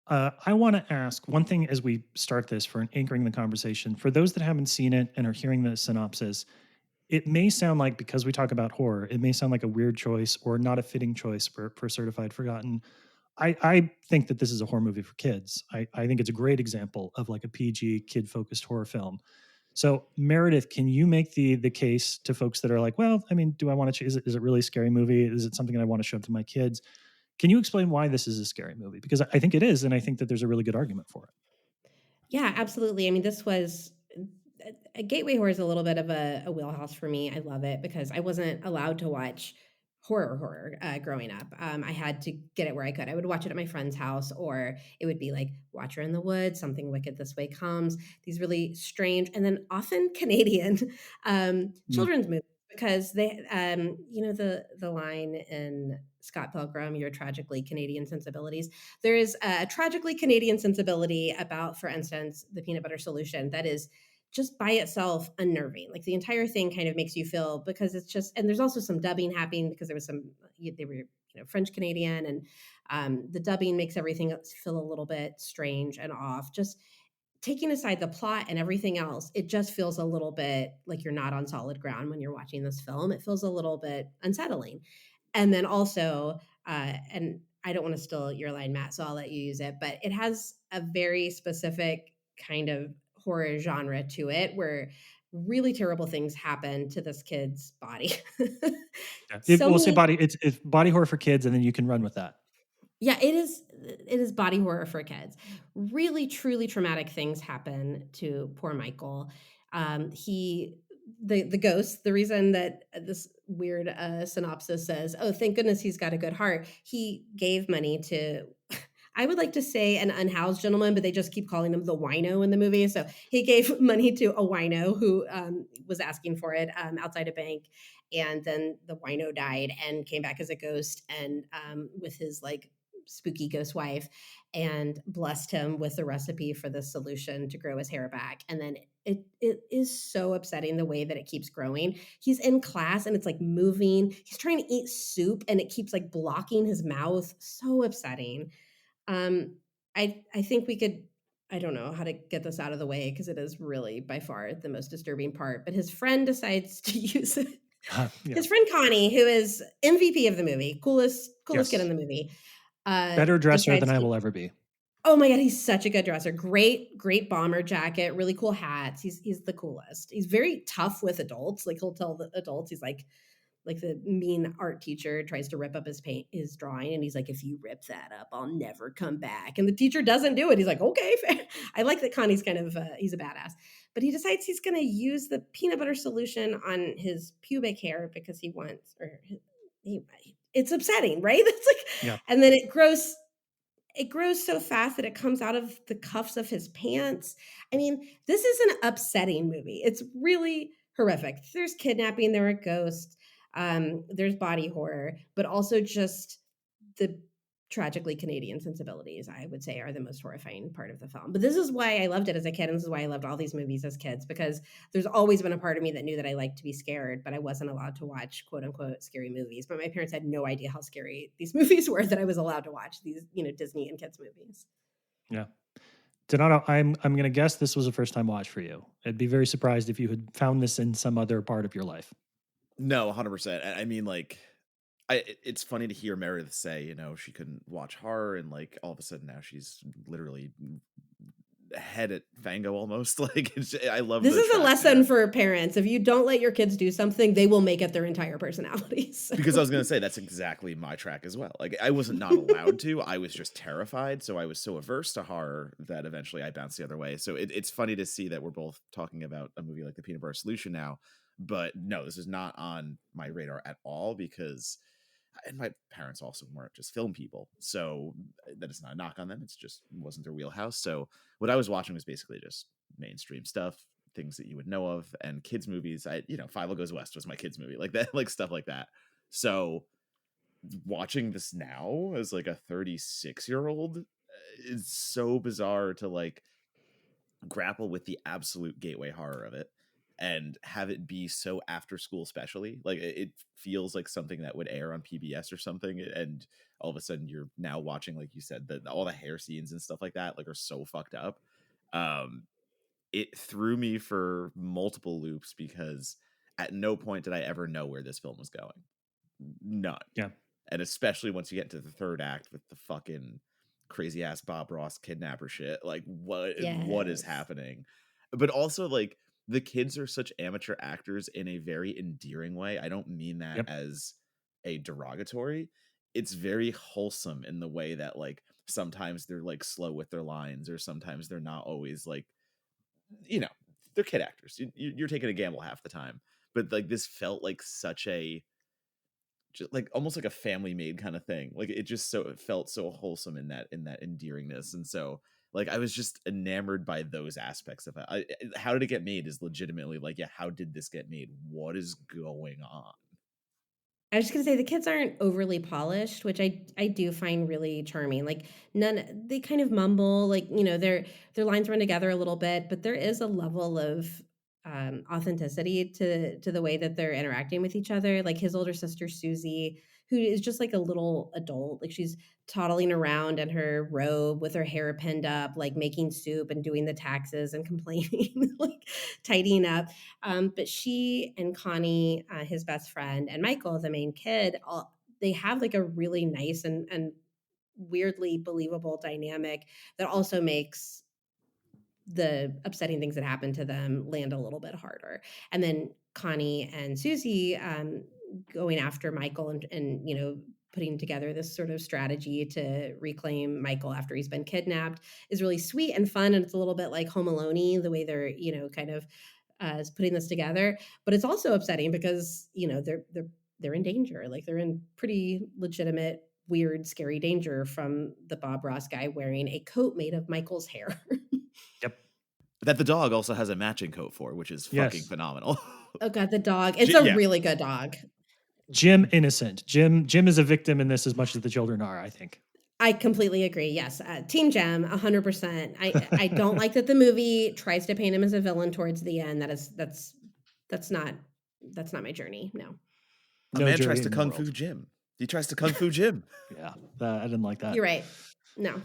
I want to ask one thing as we start this for anchoring the conversation. For those that haven't seen it and are hearing the synopsis, it may sound like, because we talk about horror, it may sound like a weird choice or not a fitting choice for Certified Forgotten. I think that this is a horror movie for kids. I think it's a great example of like a PG kid focused horror film. So Meredith, can you make the case to folks that are like, well, I mean, do I want to? Is it really a scary movie? Is it something I want to show to my kids? Can you explain why this is a scary movie? Because I think it is, and I think that there's a really good argument for it.
Yeah, absolutely. I mean, this was a gateway horror is a little bit of a wheelhouse for me. I love it because I wasn't allowed to watch horror growing up. I had to get it where I could. I would watch it at my friend's house, or it would be like Watcher in the Woods, Something Wicked This Way Comes. These really strange and then often Canadian
Mm.
children's movies because they, the line in Scott Pilgrim, Your Tragically Canadian Sensibilities. There is a tragically Canadian sensibility about, for instance, the peanut butter solution that is just by itself unnerving. Like the entire thing kind of makes you feel, because it's just, and there's also some dubbing happening because there was they were, French Canadian, and the dubbing makes everything feel a little bit strange and off. Just taking aside the plot and everything else, it just feels a little bit like you're not on solid ground when you're watching this film. It feels a little bit unsettling. And then also, and I don't want to steal your line, Matt, so I'll let you use it, but it has a very specific kind of horror genre to it where really terrible things happen to this kid's body.
Yeah.
So
We'll say
many.
it's body horror for kids, and then you can run with that.
Yeah, it is body horror for kids. Really, truly traumatic things happen to poor Michael. He the ghost, the reason that this weird synopsis says, "Oh, thank goodness he's got a good heart." He gave money to I would like to say an unhoused gentleman, but they just keep calling him the wino in the movie. So he gave money to a wino who was asking for it outside a bank. And then the wino died and came back as a ghost, and with his like spooky ghost wife, and blessed him with the recipe for the solution to grow his hair back. And then it is so upsetting the way that it keeps growing. He's in class and it's like moving. He's trying to eat soup and it keeps like blocking his mouth. So upsetting. Um, I think we could. I don't know how to get this out of the way because it is really by far the most disturbing part. But his friend decides to use it.
Yeah.
His friend Connie, who is MVP of the movie, coolest kid in
Yes.
the movie,
Better dresser than
decides
I
to.
will ever be.
Oh my god, he's such a good dresser. Great bomber jacket, really cool hats. He's the coolest. He's very tough with adults. Like he'll tell the adults, he's like the mean art teacher tries to rip up his drawing, and he's like, if you rip that up, I'll never come back. And the teacher doesn't do it. He's like, okay, fair. I like that Connie's kind of he's a badass, but he decides he's going to use the peanut butter solution on his pubic hair because he wants, or he, it's upsetting, right? It's like,
Yeah.
and then it grows so fast that it comes out of the cuffs of his pants. I mean, this is an upsetting movie. It's really horrific. There's kidnapping, there are ghosts, there's body horror, but also just the tragically Canadian sensibilities, I would say, are the most horrifying part of the film. But this is why I loved it as a kid, and this is why I loved all these movies as kids, because there's always been a part of me that knew that I liked to be scared, but I wasn't allowed to watch quote unquote scary movies. But my parents had no idea how scary these movies were that I was allowed to watch these, Disney and kids movies.
Yeah. Donato, I'm going to guess this was a first time watch for you. I'd be very surprised if you had found this in some other part of your life.
No, 100%. I mean, like, it's funny to hear Meredith say, she couldn't watch horror, and like all of a sudden now she's literally head at Fango almost. Like, I love
This
the
is a
track
lesson
there.
for parents. If you don't let your kids do something, they will make it their entire personality. So.
Because I was gonna say that's exactly my track as well. Like, I wasn't not allowed to. I was just terrified. So I was so averse to horror that eventually I bounced the other way. So it's funny to see that we're both talking about a movie like The Peanut Butter Solution now. But no, this is not on my radar at all because, and my parents also weren't just film people, so that is not a knock on them. It's just wasn't their wheelhouse. So what I was watching was basically just mainstream stuff, things that you would know of, and kids movies. Five O Goes West was my kids movie, like that, like stuff like that. So watching this now as like a 36-year-old is so bizarre to like grapple with the absolute gateway horror of it and have it be so after school, especially like it feels like something that would air on PBS or something, and all of a sudden you're now watching, like you said, that all the hair scenes and stuff like that like are so fucked up. um it threw me for multiple loops because at no point did I ever know where this film was going. None.
Yeah.
And especially once you get into the third act with the fucking crazy ass Bob Ross kidnapper shit, like what is
Yes.
happening? But also like the kids are such amateur actors in a very endearing way. I don't mean that
Yep.
as a derogatory. It's very wholesome in the way that like sometimes they're like slow with their lines, or sometimes they're not always like, you know, they're kid actors. You're taking a gamble half the time. But like this felt like such a, just like almost like a family made kind of thing. Like it felt so wholesome in that endearingness. And so like I was just enamored by those aspects of it. How did it get made is legitimately like, yeah, how did this get made? What is going on?
I was just gonna say the kids aren't overly polished, which I do find really charming. Like none, they kind of mumble, like their lines run together a little bit, but there is a level of authenticity to the way that they're interacting with each other. Like his older sister Susie, who is just like a little adult, like she's toddling around in her robe with her hair pinned up, like making soup and doing the taxes and complaining, like tidying up. But she and Connie, his best friend, and Michael, the main kid, they have like a really nice and weirdly believable dynamic that also makes the upsetting things that happen to them land a little bit harder. And then Connie and Susie going after Michael and putting together this sort of strategy to reclaim Michael after he's been kidnapped is really sweet and fun. And it's a little bit like Home Alone-y, the way they're, kind of is putting this together. But it's also upsetting because, they're in danger. Like they're in pretty legitimate, weird, scary danger from the Bob Ross guy wearing a coat made of Michael's hair.
Yep.
That the dog also has a matching coat for, which is fucking
Yes.
phenomenal.
Oh god, the dog. It's a
Yeah.
really good dog.
Jim innocent. Jim is a victim in this as much as the children are, I think.
I completely agree. Yes, Team Gem, 100%. I don't like that the movie tries to paint him as a villain towards the end. That's not my journey. No.
A
No
man
jury
tries to
in the
kung
world.
fu Jim. He tries to kung fu Jim.
Yeah, I didn't like that.
You're right. No.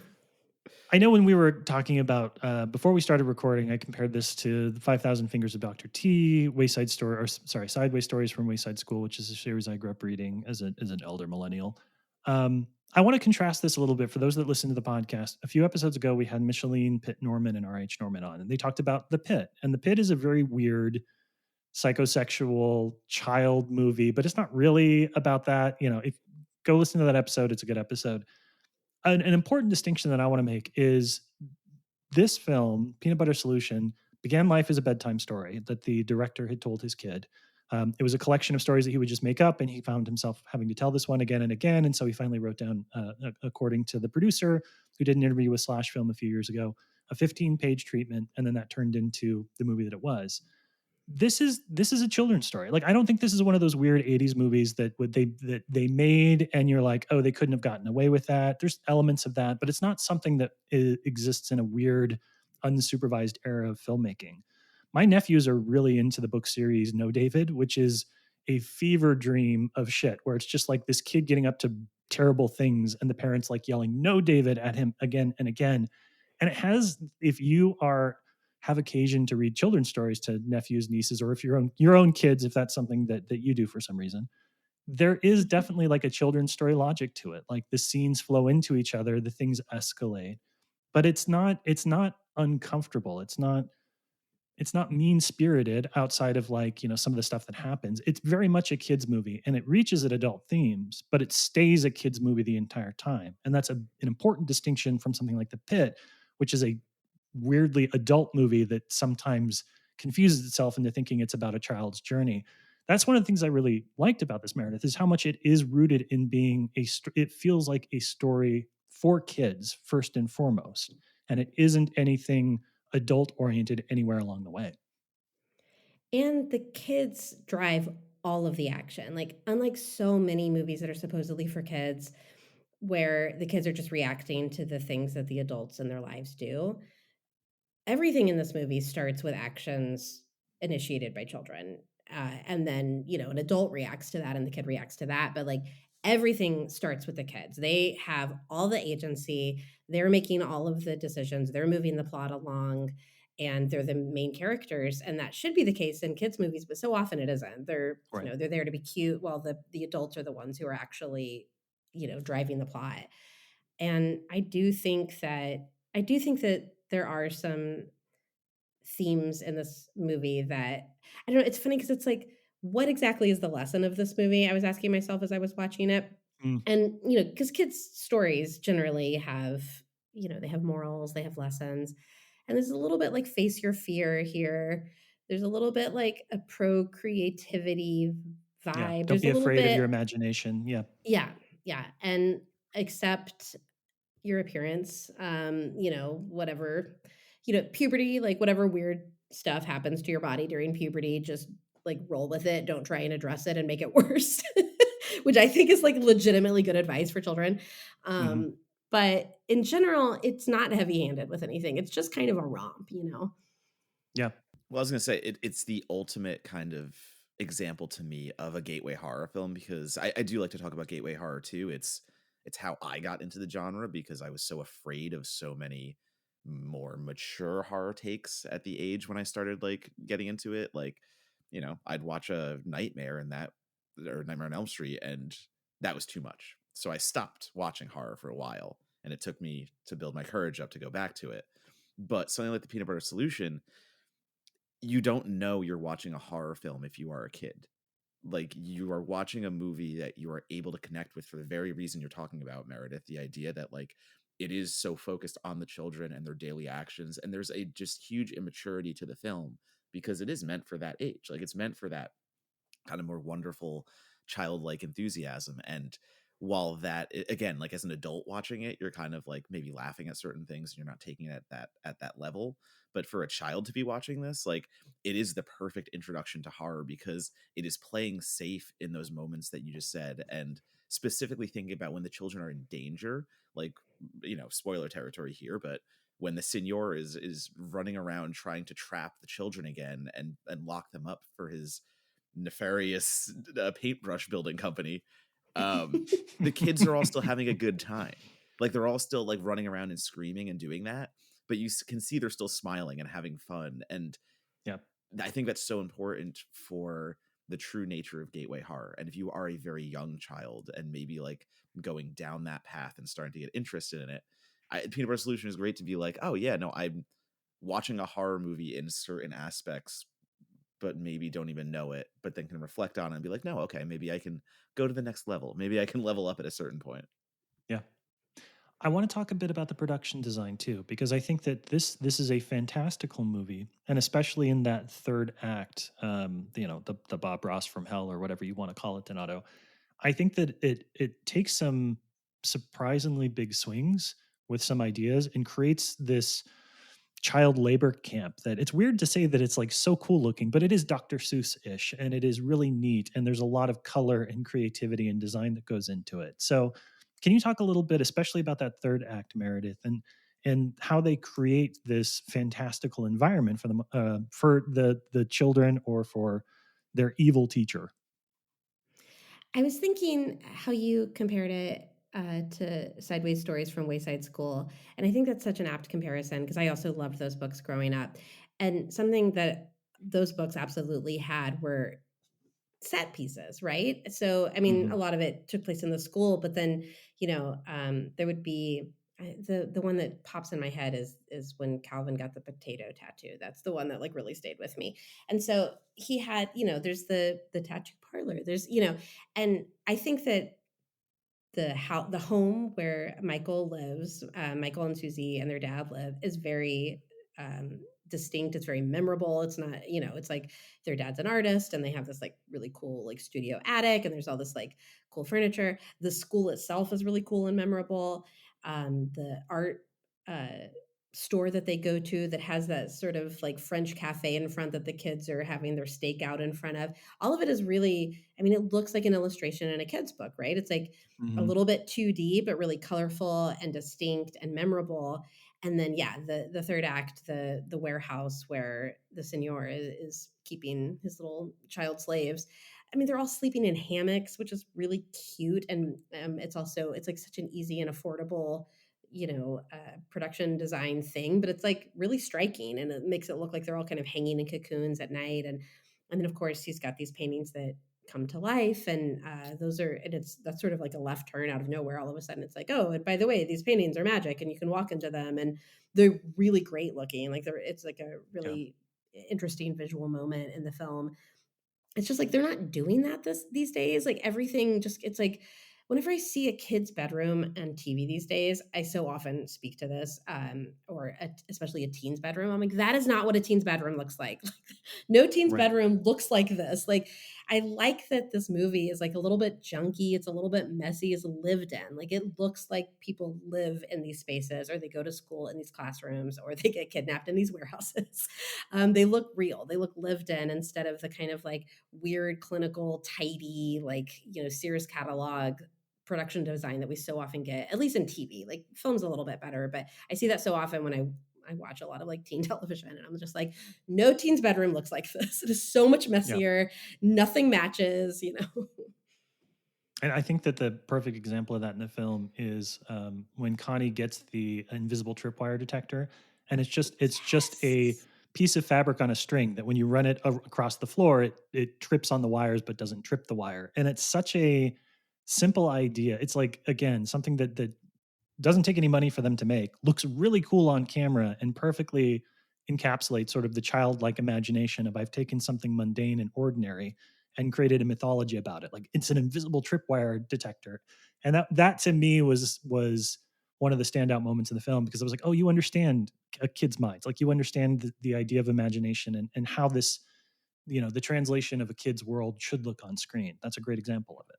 I know when we were talking about before we started recording, I compared this to the 5,000 Fingers of Dr. T, Wayside Story, or sorry, Sideways Stories from Wayside School, which is a series I grew up reading as an elder millennial. I want to contrast this a little bit for those that listen to the podcast. A few episodes ago, we had Micheline Pitt Norman and R.H. Norman on, and they talked about The Pit. And The Pit is a very weird psychosexual child movie, but it's not really about that. If go listen to that episode, it's a good episode. An important distinction that I want to make is this film, Peanut Butter Solution, began life as a bedtime story that the director had told his kid. It was a collection of stories that he would just make up, and he found himself having to tell this one again and again. And so he finally wrote down, according to the producer who did an interview with Slash Film a few years ago, a 15-page treatment, and then that turned into the movie that it was. This is a children's story. Like I don't think this is one of those weird 80s movies that they made and you're like, oh, they couldn't have gotten away with that. There's elements of that, but it's not something that exists in a weird unsupervised era of filmmaking. My nephews are really into the book series No David, which is a fever dream of shit where it's just like this kid getting up to terrible things and the parents like yelling No David at him again and again. And it has, if you have occasion to read children's stories to nephews, nieces, or if your own kids, if that's something that you do for some reason, there is definitely like a children's story logic to it. Like the scenes flow into each other, the things escalate, but it's not uncomfortable. It's not mean spirited outside of like, some of the stuff that happens. It's very much a kid's movie and it reaches at adult themes, but it stays a kid's movie the entire time. And that's an important distinction from something like The Pit, which is a weirdly adult movie that sometimes confuses itself into thinking it's about a child's journey. That's one of the things I really liked about this, Meredith, is how much it is rooted in being it feels like a story for kids first and foremost, and it isn't anything adult oriented anywhere along the way.
And the kids drive all of the action. Like, unlike so many movies that are supposedly for kids, where the kids are just reacting to the things that the adults in their lives do, everything in this movie starts with actions initiated by children. And then, an adult reacts to that and the kid reacts to that. But like everything starts with the kids. They have all the agency. They're making all of the decisions. They're moving the plot along and they're the main characters. And that should be the case in kids' movies, but so often it isn't. They're,
Right.
they're there to be cute while the adults are the ones who are actually, driving the plot. And I do think that there are some themes in this movie that I don't know, it's funny because it's like, what exactly is the lesson of this movie? I was asking myself as I was watching it.
Mm,
And, because kids' stories generally have, they have morals, they have lessons. And there's a little bit like face your fear here. There's a little bit like a pro creativity
yeah.
vibe.
Don't
There's a
be
little
afraid of your
bit,
imagination. Yeah.
yeah, yeah. And accept your appearance, whatever, puberty, like whatever weird stuff happens to your body during puberty, just like roll with it. Don't try and address it and make it worse, which I think is like legitimately good advice for children.
Hmm.
But in general, it's not heavy handed with anything. It's just kind of a romp.
Yeah.
Well, I was gonna say it's the ultimate kind of example to me of a gateway horror film because I do like to talk about gateway horror too. It's how I got into the genre because I was so afraid of so many more mature horror takes at the age when I started like getting into it. Like, I'd watch a Nightmare and that or Nightmare on Elm Street and that was too much. So I stopped watching horror for a while and it took me to build my courage up to go back to it. But something like the Peanut Butter Solution, you don't know you're watching a horror film if you are a kid. Like you are watching a movie that you are able to connect with for the very reason you're talking about, Meredith. The idea that like it is so focused on the children and their daily actions, and there's a just huge immaturity to the film because it is meant for that age. Like it's meant for that kind of more wonderful childlike enthusiasm. And while that again, like as an adult watching it, you're kind of like maybe laughing at certain things and you're not taking it at that level. But for a child to be watching this, like it is the perfect introduction to horror because it is playing safe in those moments that you just said, and specifically thinking about when the children are in danger, like spoiler territory here, but when the senor is running around trying to trap the children again and lock them up for his nefarious paintbrush building company, the kids are all still having a good time. Like they're all still like running around and screaming and doing that, but you can see they're still smiling and having fun. And
Yeah.
I think that's so important for the true nature of gateway horror. And if you are a very young child and maybe like going down that path and starting to get interested in it, Peanut Butter Solution is great to be like, oh yeah, no, I'm watching a horror movie in certain aspects but maybe don't even know it, but then can reflect on it and be like, no, okay, maybe I can go to the next level. Maybe I can level up at a certain point.
Yeah. I want to talk a bit about the production design too, because I think that this is a fantastical movie, and especially in that third act, the Bob Ross from Hell or whatever you want to call it, Donato. I think that it takes some surprisingly big swings with some ideas and creates this child labor camp that it's weird to say that it's like so cool looking, but it is Dr. Seuss-ish and it is really neat. And there's a lot of color and creativity and design that goes into it. So can you talk a little bit, especially about that third act, Meredith, and how they create this fantastical environment for the children or for their evil teacher?
I was thinking how you compared it to Sideways Stories from Wayside School. And I think that's such an apt comparison because I also loved those books growing up. And something that those books absolutely had were set pieces, right? So, I mean, a
Hmm.
lot of it took place in the school, but then, there would be the one that pops in my head is when Calvin got the potato tattoo. That's the one that like really stayed with me. And so he had, there's the tattoo parlor. There's, and I think that the home where Michael lives, Michael and Susie and their dad live, is very distinct. It's very memorable. It's not, you know, it's like their dad's an artist and they have this like really cool like studio attic and there's all this like cool furniture. The school itself is really cool and memorable. The art uh, store that they go to that has that sort of like French cafe in front that the kids are having their steak out in front of. All of it is really, I mean, it looks like an illustration in a kid's book, right? It's like a
Mhm.
little bit 2D, but really colorful and distinct and memorable. And then, yeah, the third act, the warehouse where the senor is keeping his little child slaves. I mean, they're all sleeping in hammocks, which is really cute, and it's also it's like such an easy and affordable, you know, production design thing, but it's like really striking, and it makes it look like they're all kind of hanging in cocoons at night, and then of course he's got these paintings that come to life, and those are and it's that's sort of like a left turn out of nowhere. All of a sudden, it's like, oh, and by the way, these paintings are magic, and you can walk into them, and they're really great looking. Like they're it's like a
Yeah.
really interesting visual moment in the film. It's just like they're not doing that these days. Like everything just it's like whenever I see a kid's bedroom on TV these days, I so often speak to this, especially a teen's bedroom. I'm like, that is not what a teen's bedroom looks like. No teen's
Right.
bedroom looks like this. Like, I like that this movie is like a little bit junky. It's a little bit messy. It's lived in. Like, it looks like people live in these spaces, or they go to school in these classrooms, or they get kidnapped in these warehouses. They look real. They look lived in instead of the kind of like weird, clinical, tidy, like, you know, Sears catalog production design that we so often get, at least in TV. Like, film's a little bit better, but I see that so often when I watch a lot of like teen television, and I'm just like, no teen's bedroom looks like this. It is so much
Yeah.
messier. Nothing matches, you know.
And I think that the perfect example of that in the film is when Connie gets the invisible tripwire detector, and it's just a
Yes.
piece of fabric on a string that when you run it across the floor, it trips on the wires but doesn't trip the wire. And it's such a simple idea. It's like again something that doesn't take any money for them to make, looks really cool on camera, and perfectly encapsulates sort of the childlike imagination of I've taken something mundane and ordinary and created a mythology about it. Like it's an invisible tripwire detector. And that to me was one of the standout moments in the film because I was like, oh, you understand a kid's mind. Like you understand the idea of imagination and how this, you know, the translation of a kid's world should look on screen. That's a great example of it.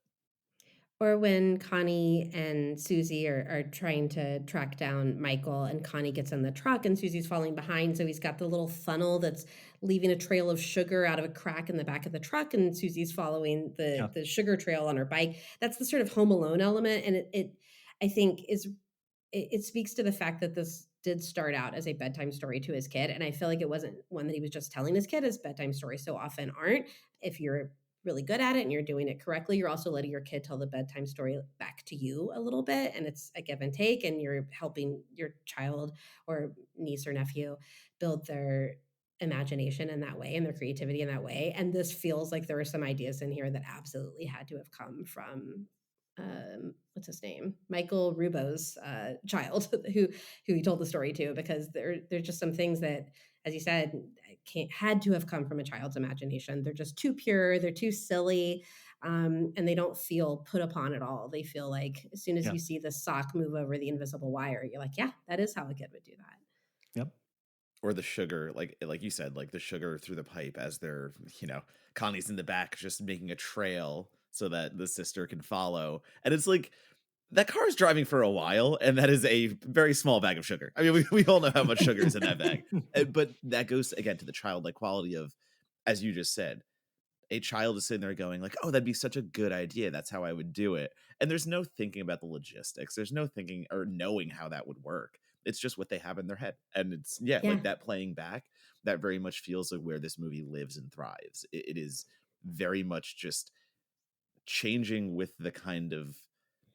Or when Connie and Susie are trying to track down Michael, and Connie gets in the truck and Susie's falling behind. So he's got the little funnel that's leaving a trail of sugar out of a crack in the back of the truck, and Susie's following
Yeah.
the sugar trail on her bike. That's the sort of Home Alone element. And it I think it speaks to the fact that this did start out as a bedtime story to his kid. And I feel like it wasn't one that he was just telling his kid, as bedtime stories so often aren't. If you're really good at it and you're doing it correctly, you're also letting your kid tell the bedtime story back to you a little bit. And it's a give and take, and you're helping your child or niece or nephew build their imagination in that way and their creativity in that way. And this feels like there were some ideas in here that absolutely had to have come from what's his name, Michael Rubo's child, who he told the story to, because there's just some things that, as you said, can't had to have come from a child's imagination. They're just too pure, they're too silly, and they don't feel put upon at all. They feel like as soon as
Yeah.
you see the sock move over the invisible wire, you're like, yeah, that is how a kid would do that.
Yep.
Or the sugar, like you said, like the sugar through the pipe as they're, Connie's in the back just making a trail so that the sister can follow. And it's like that car is driving for a while, and that is a very small bag of sugar. I mean, we all know how much sugar is in that bag. But that goes again to the childlike quality of, as you just said, a child is sitting there going like, "Oh, that'd be such a good idea. That's how I would do it." And there's no thinking about the logistics. There's no thinking or knowing how that would work. It's just what they have in their head. And it's yeah,
Yeah.
like that playing back, that very much feels like where this movie lives and thrives. It is very much just changing with the kind of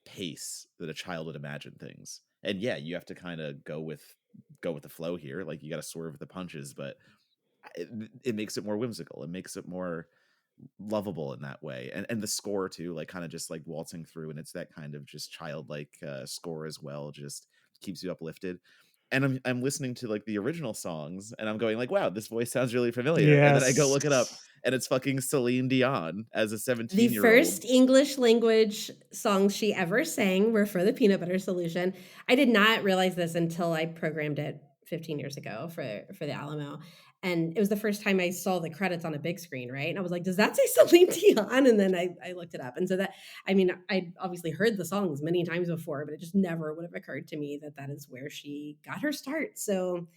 pace that a child would imagine things. And yeah, you have to kind of go with the flow here. Like you got to swerve the punches, but it makes it more whimsical. It makes it more lovable in that way. And the score too, like kind of just like waltzing through, and it's that kind of just childlike score as well, just keeps you uplifted. And I'm listening to like the original songs, and I'm going like, wow, this voice sounds really familiar. And then I go look it up,
Yes.
and it's fucking Celine Dion as a
The
17-year-old.
first English language songs she ever sang were for the Peanut Butter Solution. I did not realize this until I programmed it 15 years ago for the Alamo. And it was the first time I saw the credits on a big screen, right? And I was like, does that say Celine Dion? And then I looked it up. And so that, I mean, I obviously heard the songs many times before, but it just never would have occurred to me that that is where she got her start. So,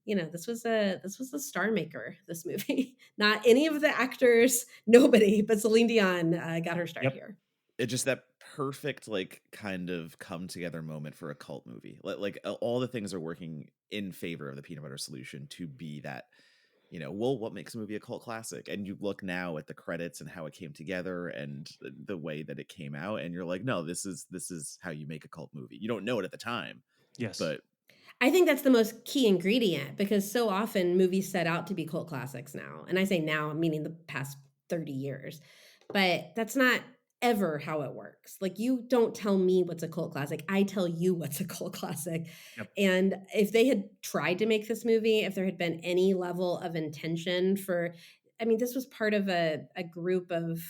you know, this was a star maker, this movie. Not any of the actors, nobody, but Celine Dion got her start
Yep.
here.
It's just that perfect, like, kind of come together moment for a cult movie. Like all the things are working in favor of the Peanut Butter Solution to be that, well, what makes a movie a cult classic? And you look now at the credits and how it came together and the way that it came out, and you're like, no, this is how you make a cult movie. You don't know it at the time,
Yes.
but
I think that's the most key ingredient because so often movies set out to be cult classics now. And I say now, meaning the past 30 years. But that's not ever how it works. Like, you don't tell me what's a cult classic. I tell you what's a cult classic.
Yep.
And if they had tried to make this movie, if there had been any level of intention for, I mean, this was part of a group of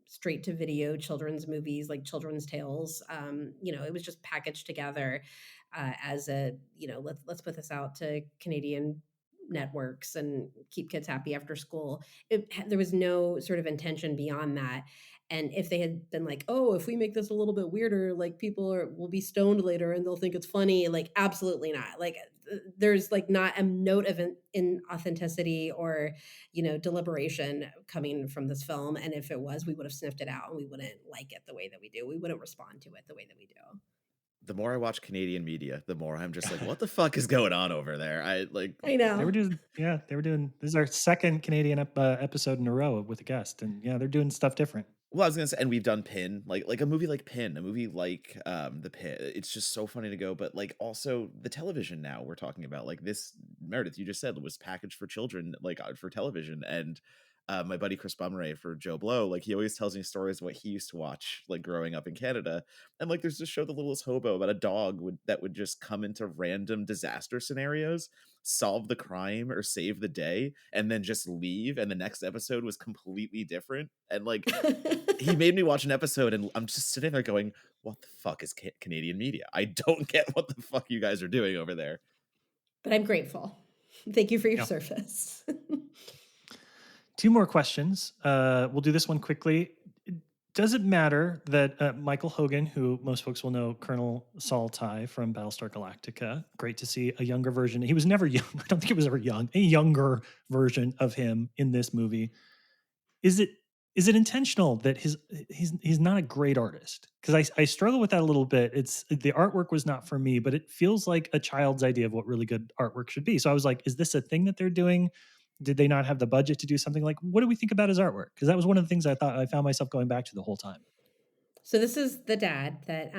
straight to video children's movies, like children's tales. It was just packaged together as a, let's put this out to Canadian networks and keep kids happy after school. There was no sort of intention beyond that. And if they had been like, oh, if we make this a little bit weirder, like will be stoned later and they'll think it's funny, like absolutely not. Like there's like not a note of inauthenticity or, deliberation coming from this film. And if it was, we would have sniffed it out and we wouldn't like it the way that we do. We wouldn't respond to it the way that we do.
the more I watch Canadian media, the more I'm just like, what the fuck is going on over there?
I
They
know.
were doing, this is our second Canadian episode in a row with a guest. And yeah, they're doing stuff different.
Well, I was gonna say, and we've done Pin, like a movie like Pin, a movie like The Pit. It's just so funny to go, but like also the television now we're talking about, like this Meredith you just said was packaged for children, like for television, and my buddy Chris Bumray for Joe Blow, like he always tells me stories of what he used to watch, like growing up in Canada, and like there's this show, The Littlest Hobo, about a dog that would just come into random disaster scenarios, solve the crime or save the day, and then just leave, and the next episode was completely different, and like he made me watch an episode and I'm just sitting there going, what the fuck is Canadian media? I don't get what the fuck you guys are doing over there.
But I'm grateful. Thank you for your service.
2 more questions. We'll do this one quickly. Does it matter that Michael Hogan, who most folks will know, Colonel Saul Tigh from Battlestar Galactica, great to see a younger version. He was never young. I don't think he was ever young. A younger version of him in this movie. Is it intentional that he's not a great artist? Because I struggle with that a little bit. It's the artwork was not for me, but it feels like a child's idea of what really good artwork should be. So I was like, is this a thing that they're doing? Did they not have the budget to do something? Like, what do we think about his artwork? Because that was one of the things I found myself going back to the whole time.
So this is the dad that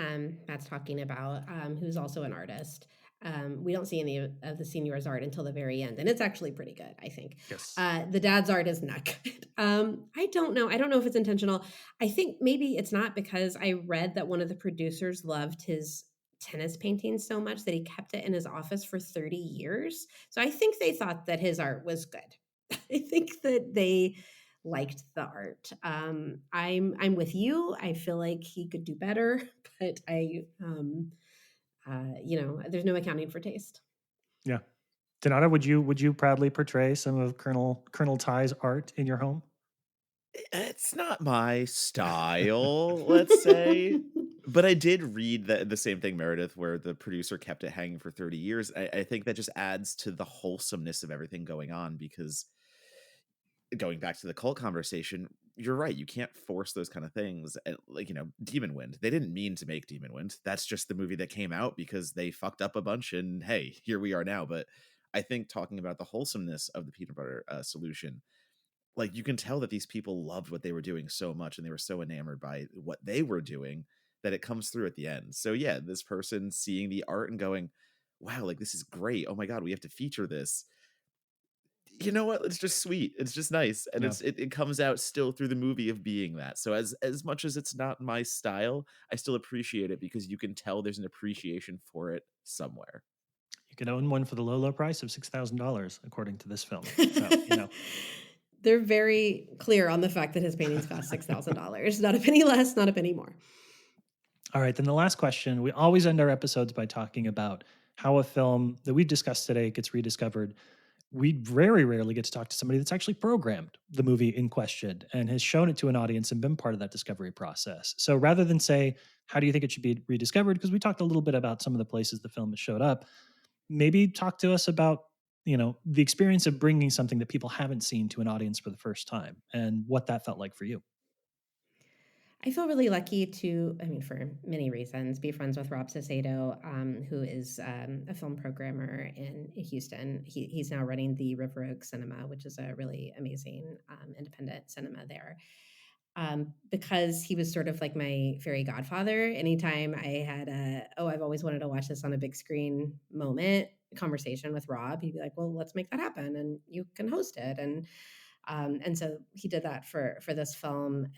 Matt's talking about, who's also an artist. We don't see any of the senior's art until the very end, and it's actually pretty good, I think.
Yes.
The dad's art is not good. I don't know. I don't know if it's intentional. I think maybe it's not, because I read that one of the producers loved his tennis painting so much that he kept it in his office for 30 years. So I think they thought that his art was good. I think that they liked the art. I'm with you. I feel like he could do better, but there's no accounting for taste.
Yeah. Donata, would you proudly portray some of Colonel Ty's art in your home?
It's not my style, let's say. But I did read the same thing, Meredith, where the producer kept it hanging for 30 years. I think that just adds to the wholesomeness of everything going on, because going back to the cult conversation, you're right. You can't force those kind of things. And like, Demon Wind, they didn't mean to make Demon Wind. That's just the movie that came out because they fucked up a bunch, and hey, here we are now. But I think talking about the wholesomeness of the Peanut Butter Solution, like you can tell that these people loved what they were doing so much, and they were so enamored by what they were doing that it comes through at the end. So yeah, this person seeing the art and going, wow, like this is great. Oh my God, we have to feature this. You know what? It's just sweet. It's just nice. And
Yeah.
it comes out still through the movie of being that. So as much as it's not my style, I still appreciate it because you can tell there's an appreciation for it somewhere.
You could own one for the low price of $6,000, according to this film. So,
They're very clear on the fact that his paintings cost $6,000. Not a penny less, not a penny more.
All right, then the last question. We always end our episodes by talking about how a film that we've discussed today gets rediscovered. We very rarely get to talk to somebody that's actually programmed the movie in question and has shown it to an audience and been part of that discovery process. So rather than say, how do you think it should be rediscovered? Because we talked a little bit about some of the places the film has showed up, maybe talk to us about, the experience of bringing something that people haven't seen to an audience for the first time and what that felt like for you.
I feel really lucky to, I mean, for many reasons, be friends with Rob Sacedo, who is a film programmer in Houston. He's now running the River Oak Cinema, which is a really amazing independent cinema there. Because he was sort of like my fairy godfather. Anytime I had I've always wanted to watch this on a big screen moment, conversation with Rob, he'd be like, well, let's make that happen and you can host it. And so he did that for this film.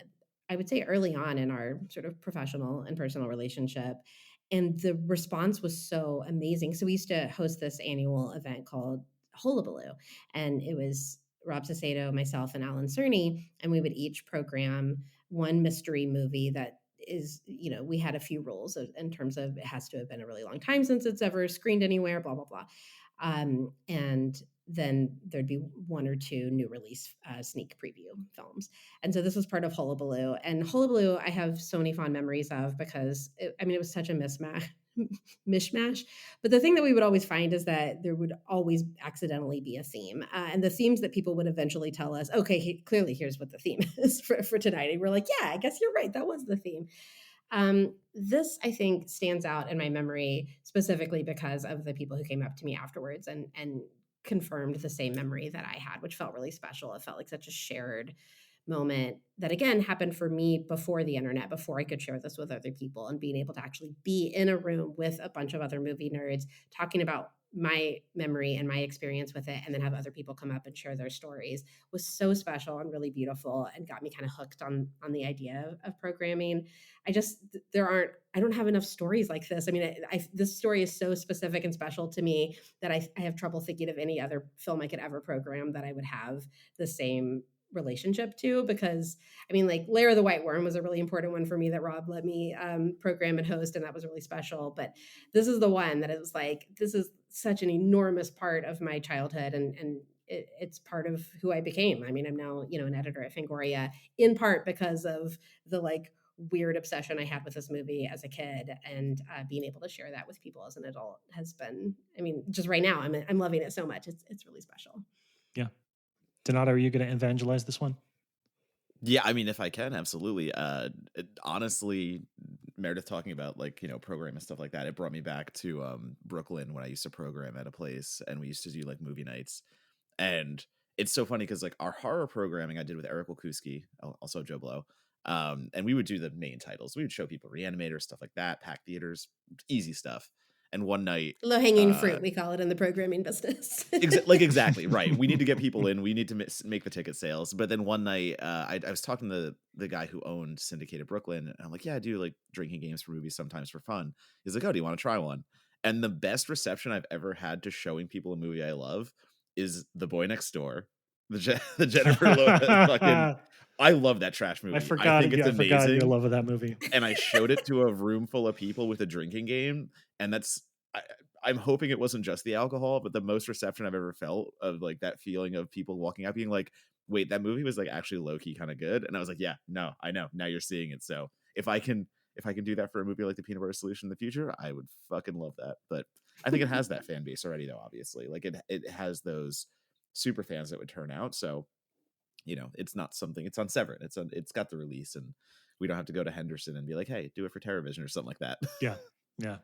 I would say early on in our sort of professional and personal relationship. And the response was so amazing. So we used to host this annual event called Hullabaloo. And it was Rob Sacedo, myself, and Alan Cerny. And we would each program one mystery movie that is, we had a few rules in terms of it has to have been a really long time since it's ever screened anywhere, blah, blah, blah. And then there'd be one or two new release sneak preview films. And so this was part of Hullabaloo. And Hullabaloo, I have so many fond memories of because, it was such a mishmash. But the thing that we would always find is that there would always accidentally be a theme. And the themes that people would eventually tell us, okay, clearly here's what the theme is for tonight. And we're like, yeah, I guess you're right. That was the theme. This, I think, stands out in my memory specifically because of the people who came up to me afterwards and confirmed the same memory that I had, which felt really special. It felt like such a shared moment that, again, happened for me before the internet, before I could share this with other people, and being able to actually be in a room with a bunch of other movie nerds talking about my memory and my experience with it, and then have other people come up and share their stories was so special and really beautiful and got me kind of hooked on the idea of programming. I just, I don't have enough stories like this. I mean, this story is so specific and special to me that I have trouble thinking of any other film I could ever program that I would have the same relationship to. Because like Lair of the White Worm was a really important one for me that Rob let me program and host, and that was really special. But this is the one that is like, this is such an enormous part of my childhood, and it's part of who I became. I'm now, an editor at Fangoria, in part because of the weird obsession I had with this movie as a kid, and being able to share that with people as an adult has been, just right now, I'm loving it so much. It's really special.
Yeah. Donato, are you going to evangelize this one?
Yeah, if I can, absolutely. Honestly, Meredith talking about program and stuff like that, it brought me back to Brooklyn when I used to program at a place, and we used to do movie nights. And it's so funny because our horror programming I did with Eric Wilkuski, also Joe Blow, and we would do the main titles. We would show people Reanimator, stuff like that, packed theaters, easy stuff. And one night,
Low-hanging fruit, we call it in the programming business.
exactly right. We need to get people in. We need to make the ticket sales. But then one night, I was talking to the guy who owned Syndicated Brooklyn, and I'm like, yeah, I do drinking games for movies sometimes for fun. He's like, oh, do you want to try one? And the best reception I've ever had to showing people a movie I love is The Boy Next Door, the Jennifer Lopez fucking. I love that trash movie. I think it's
I forgot your
amazing.
love of that movie.
And I showed it to a room full of people with a drinking game, and I'm hoping it wasn't just the alcohol, but the most reception I've ever felt of that feeling of people walking out being like, wait, that movie was actually low-key kind of good. And I was like, yeah, no, I know. Now you're seeing it. So if I can do that for a movie like The Peanut Butter Solution in the future, I would fucking love that. But I think it has that fan base already, though, obviously. It has those super fans that would turn out. So, it's not something, it's on Severin. It's got the release, and we don't have to go to Henderson and be like, hey, do it for TerraVision or something like that.
Yeah. Yeah.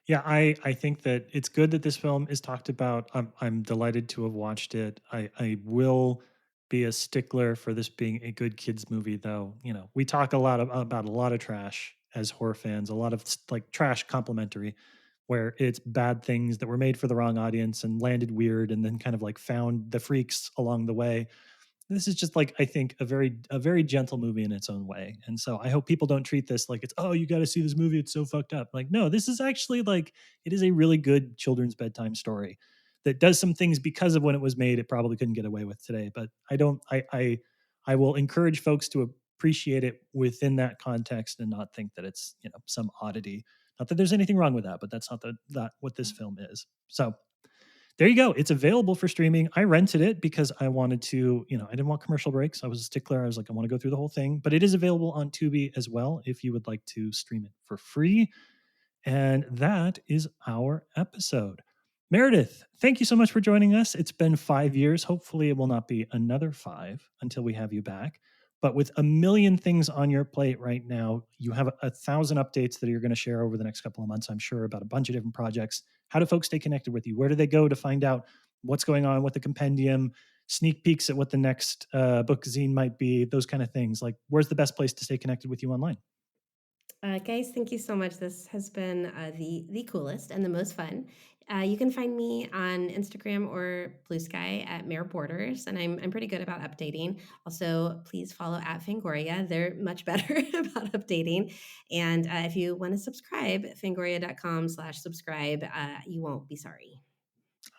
Yeah, I think that it's good that this film is talked about. I'm delighted to have watched it. I will be a stickler for this being a good kids movie, though. We talk a lot about a lot of trash as horror fans, a lot of trash complimentary, where it's bad things that were made for the wrong audience and landed weird, and then kind of found the freaks along the way. This is just I think a very gentle movie in its own way. And so I hope people don't treat this like it's, oh, you got to see this movie, it's so fucked up. No, this is actually it is a really good children's bedtime story that does some things because of when it was made it probably couldn't get away with today. But I will encourage folks to appreciate it within that context and not think that it's, some oddity Not that there's anything wrong with that, but that's not what this film is. So there you go. It's available for streaming. I rented it because I wanted to, I didn't want commercial breaks. I was a stickler. I was like, I want to go through the whole thing. But it is available on Tubi as well if you would like to stream it for free. And that is our episode. Meredith, thank you so much for joining us. It's been 5 years. Hopefully, it will not be another 5 until we have you back. But with a million things on your plate right now, you have 1,000 updates that you're going to share over the next couple of months, I'm sure, about a bunch of different projects. How do folks stay connected with you? Where do they go to find out what's going on with the compendium, sneak peeks at what the next book zine might be, those kind of things? Like, where's the best place to stay connected with you online?
Guys, thank you so much. This has been the coolest and the most fun. You can find me on Instagram or Blue Sky at Mayor Borders, and I'm pretty good about updating. Also, please follow at Fangoria. They're much better about updating. And if you want to subscribe, fangoria.com/subscribe. You won't be sorry.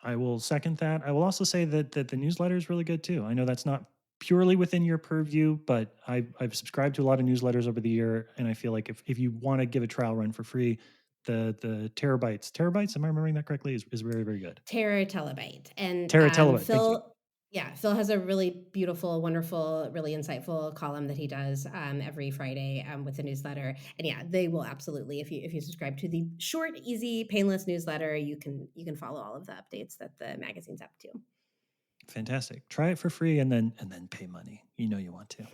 I will second that. I will also say that the newsletter is really good too. I know that's not purely within your purview, but I've subscribed to a lot of newsletters over the year, and I feel like if you want to give a trial run for free, the terabytes, am I remembering that correctly? Is very, very good.
Terror Telebyte. And
Terabyte, thank you.
Phil, yeah, Phil has a really beautiful, wonderful, really insightful column that he does every Friday with the newsletter. And yeah, they will absolutely, if you subscribe to the short, easy, painless newsletter, you can follow all of the updates that the magazine's up to.
Fantastic. Try it for free and then pay money. You know you want to.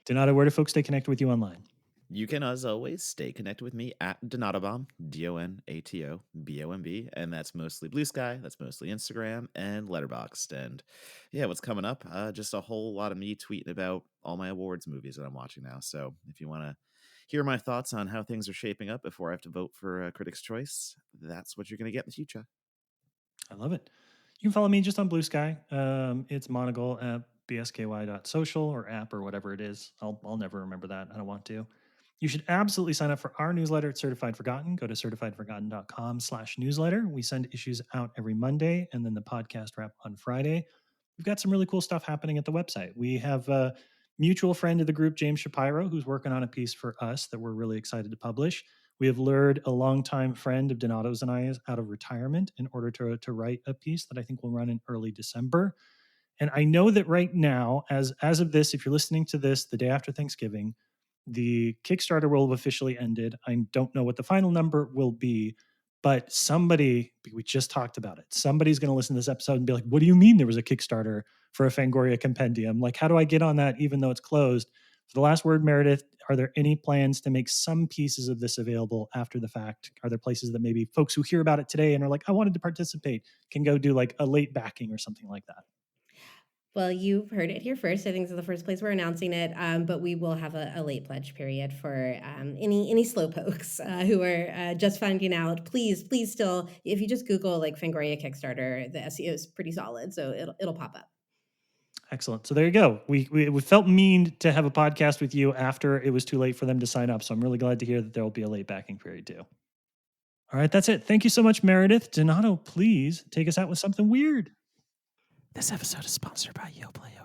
Donato, where do folks stay connected with you online?
You can, as always, stay connected with me at Donatobomb, DONATOBOMB, and that's mostly Blue Sky, that's mostly Instagram, and Letterboxd. And yeah, what's coming up? Just a whole lot of me tweeting about all my awards movies that I'm watching now. So if you want to hear my thoughts on how things are shaping up before I have to vote for Critics' Choice, that's what you're going to get in the future.
I love it. You can follow me just on Blue Sky. It's Monagle at bsky.social or app or whatever it is. I'll never remember that. I don't want to. You should absolutely sign up for our newsletter at Certified Forgotten. Go to certifiedforgotten.com/newsletter. We send issues out every Monday and then the podcast wrap on Friday. We've got some really cool stuff happening at the website. We have a mutual friend of the group, James Shapiro, who's working on a piece for us that we're really excited to publish. We have lured a longtime friend of Donato's and I out of retirement in order to write a piece that I think will run in early December. And I know that right now, as of this, if you're listening to this the day after Thanksgiving, the Kickstarter will have officially ended. I don't know what the final number will be, but somebody, we just talked about it. Somebody's going to listen to this episode and be like, what do you mean there was a Kickstarter for a Fangoria compendium? Like, how do I get on that even though it's closed? For the last word, Meredith, are there any plans to make some pieces of this available after the fact? Are there places that maybe folks who hear about it today and are like, I wanted to participate, can go do like a late backing or something like that?
Well, you've heard it here first. I think this is the first place we're announcing it, but we will have a late pledge period for any slowpokes who are just finding out. Please still, if you just Google like Fangoria Kickstarter, the SEO is pretty solid, so it'll pop up.
Excellent. So there you go. We felt mean to have a podcast with you after it was too late for them to sign up. So I'm really glad to hear that there will be a late backing period too. All right, that's it. Thank you so much, Meredith. Donato, please take us out with something weird.
This episode is sponsored by YoPlay.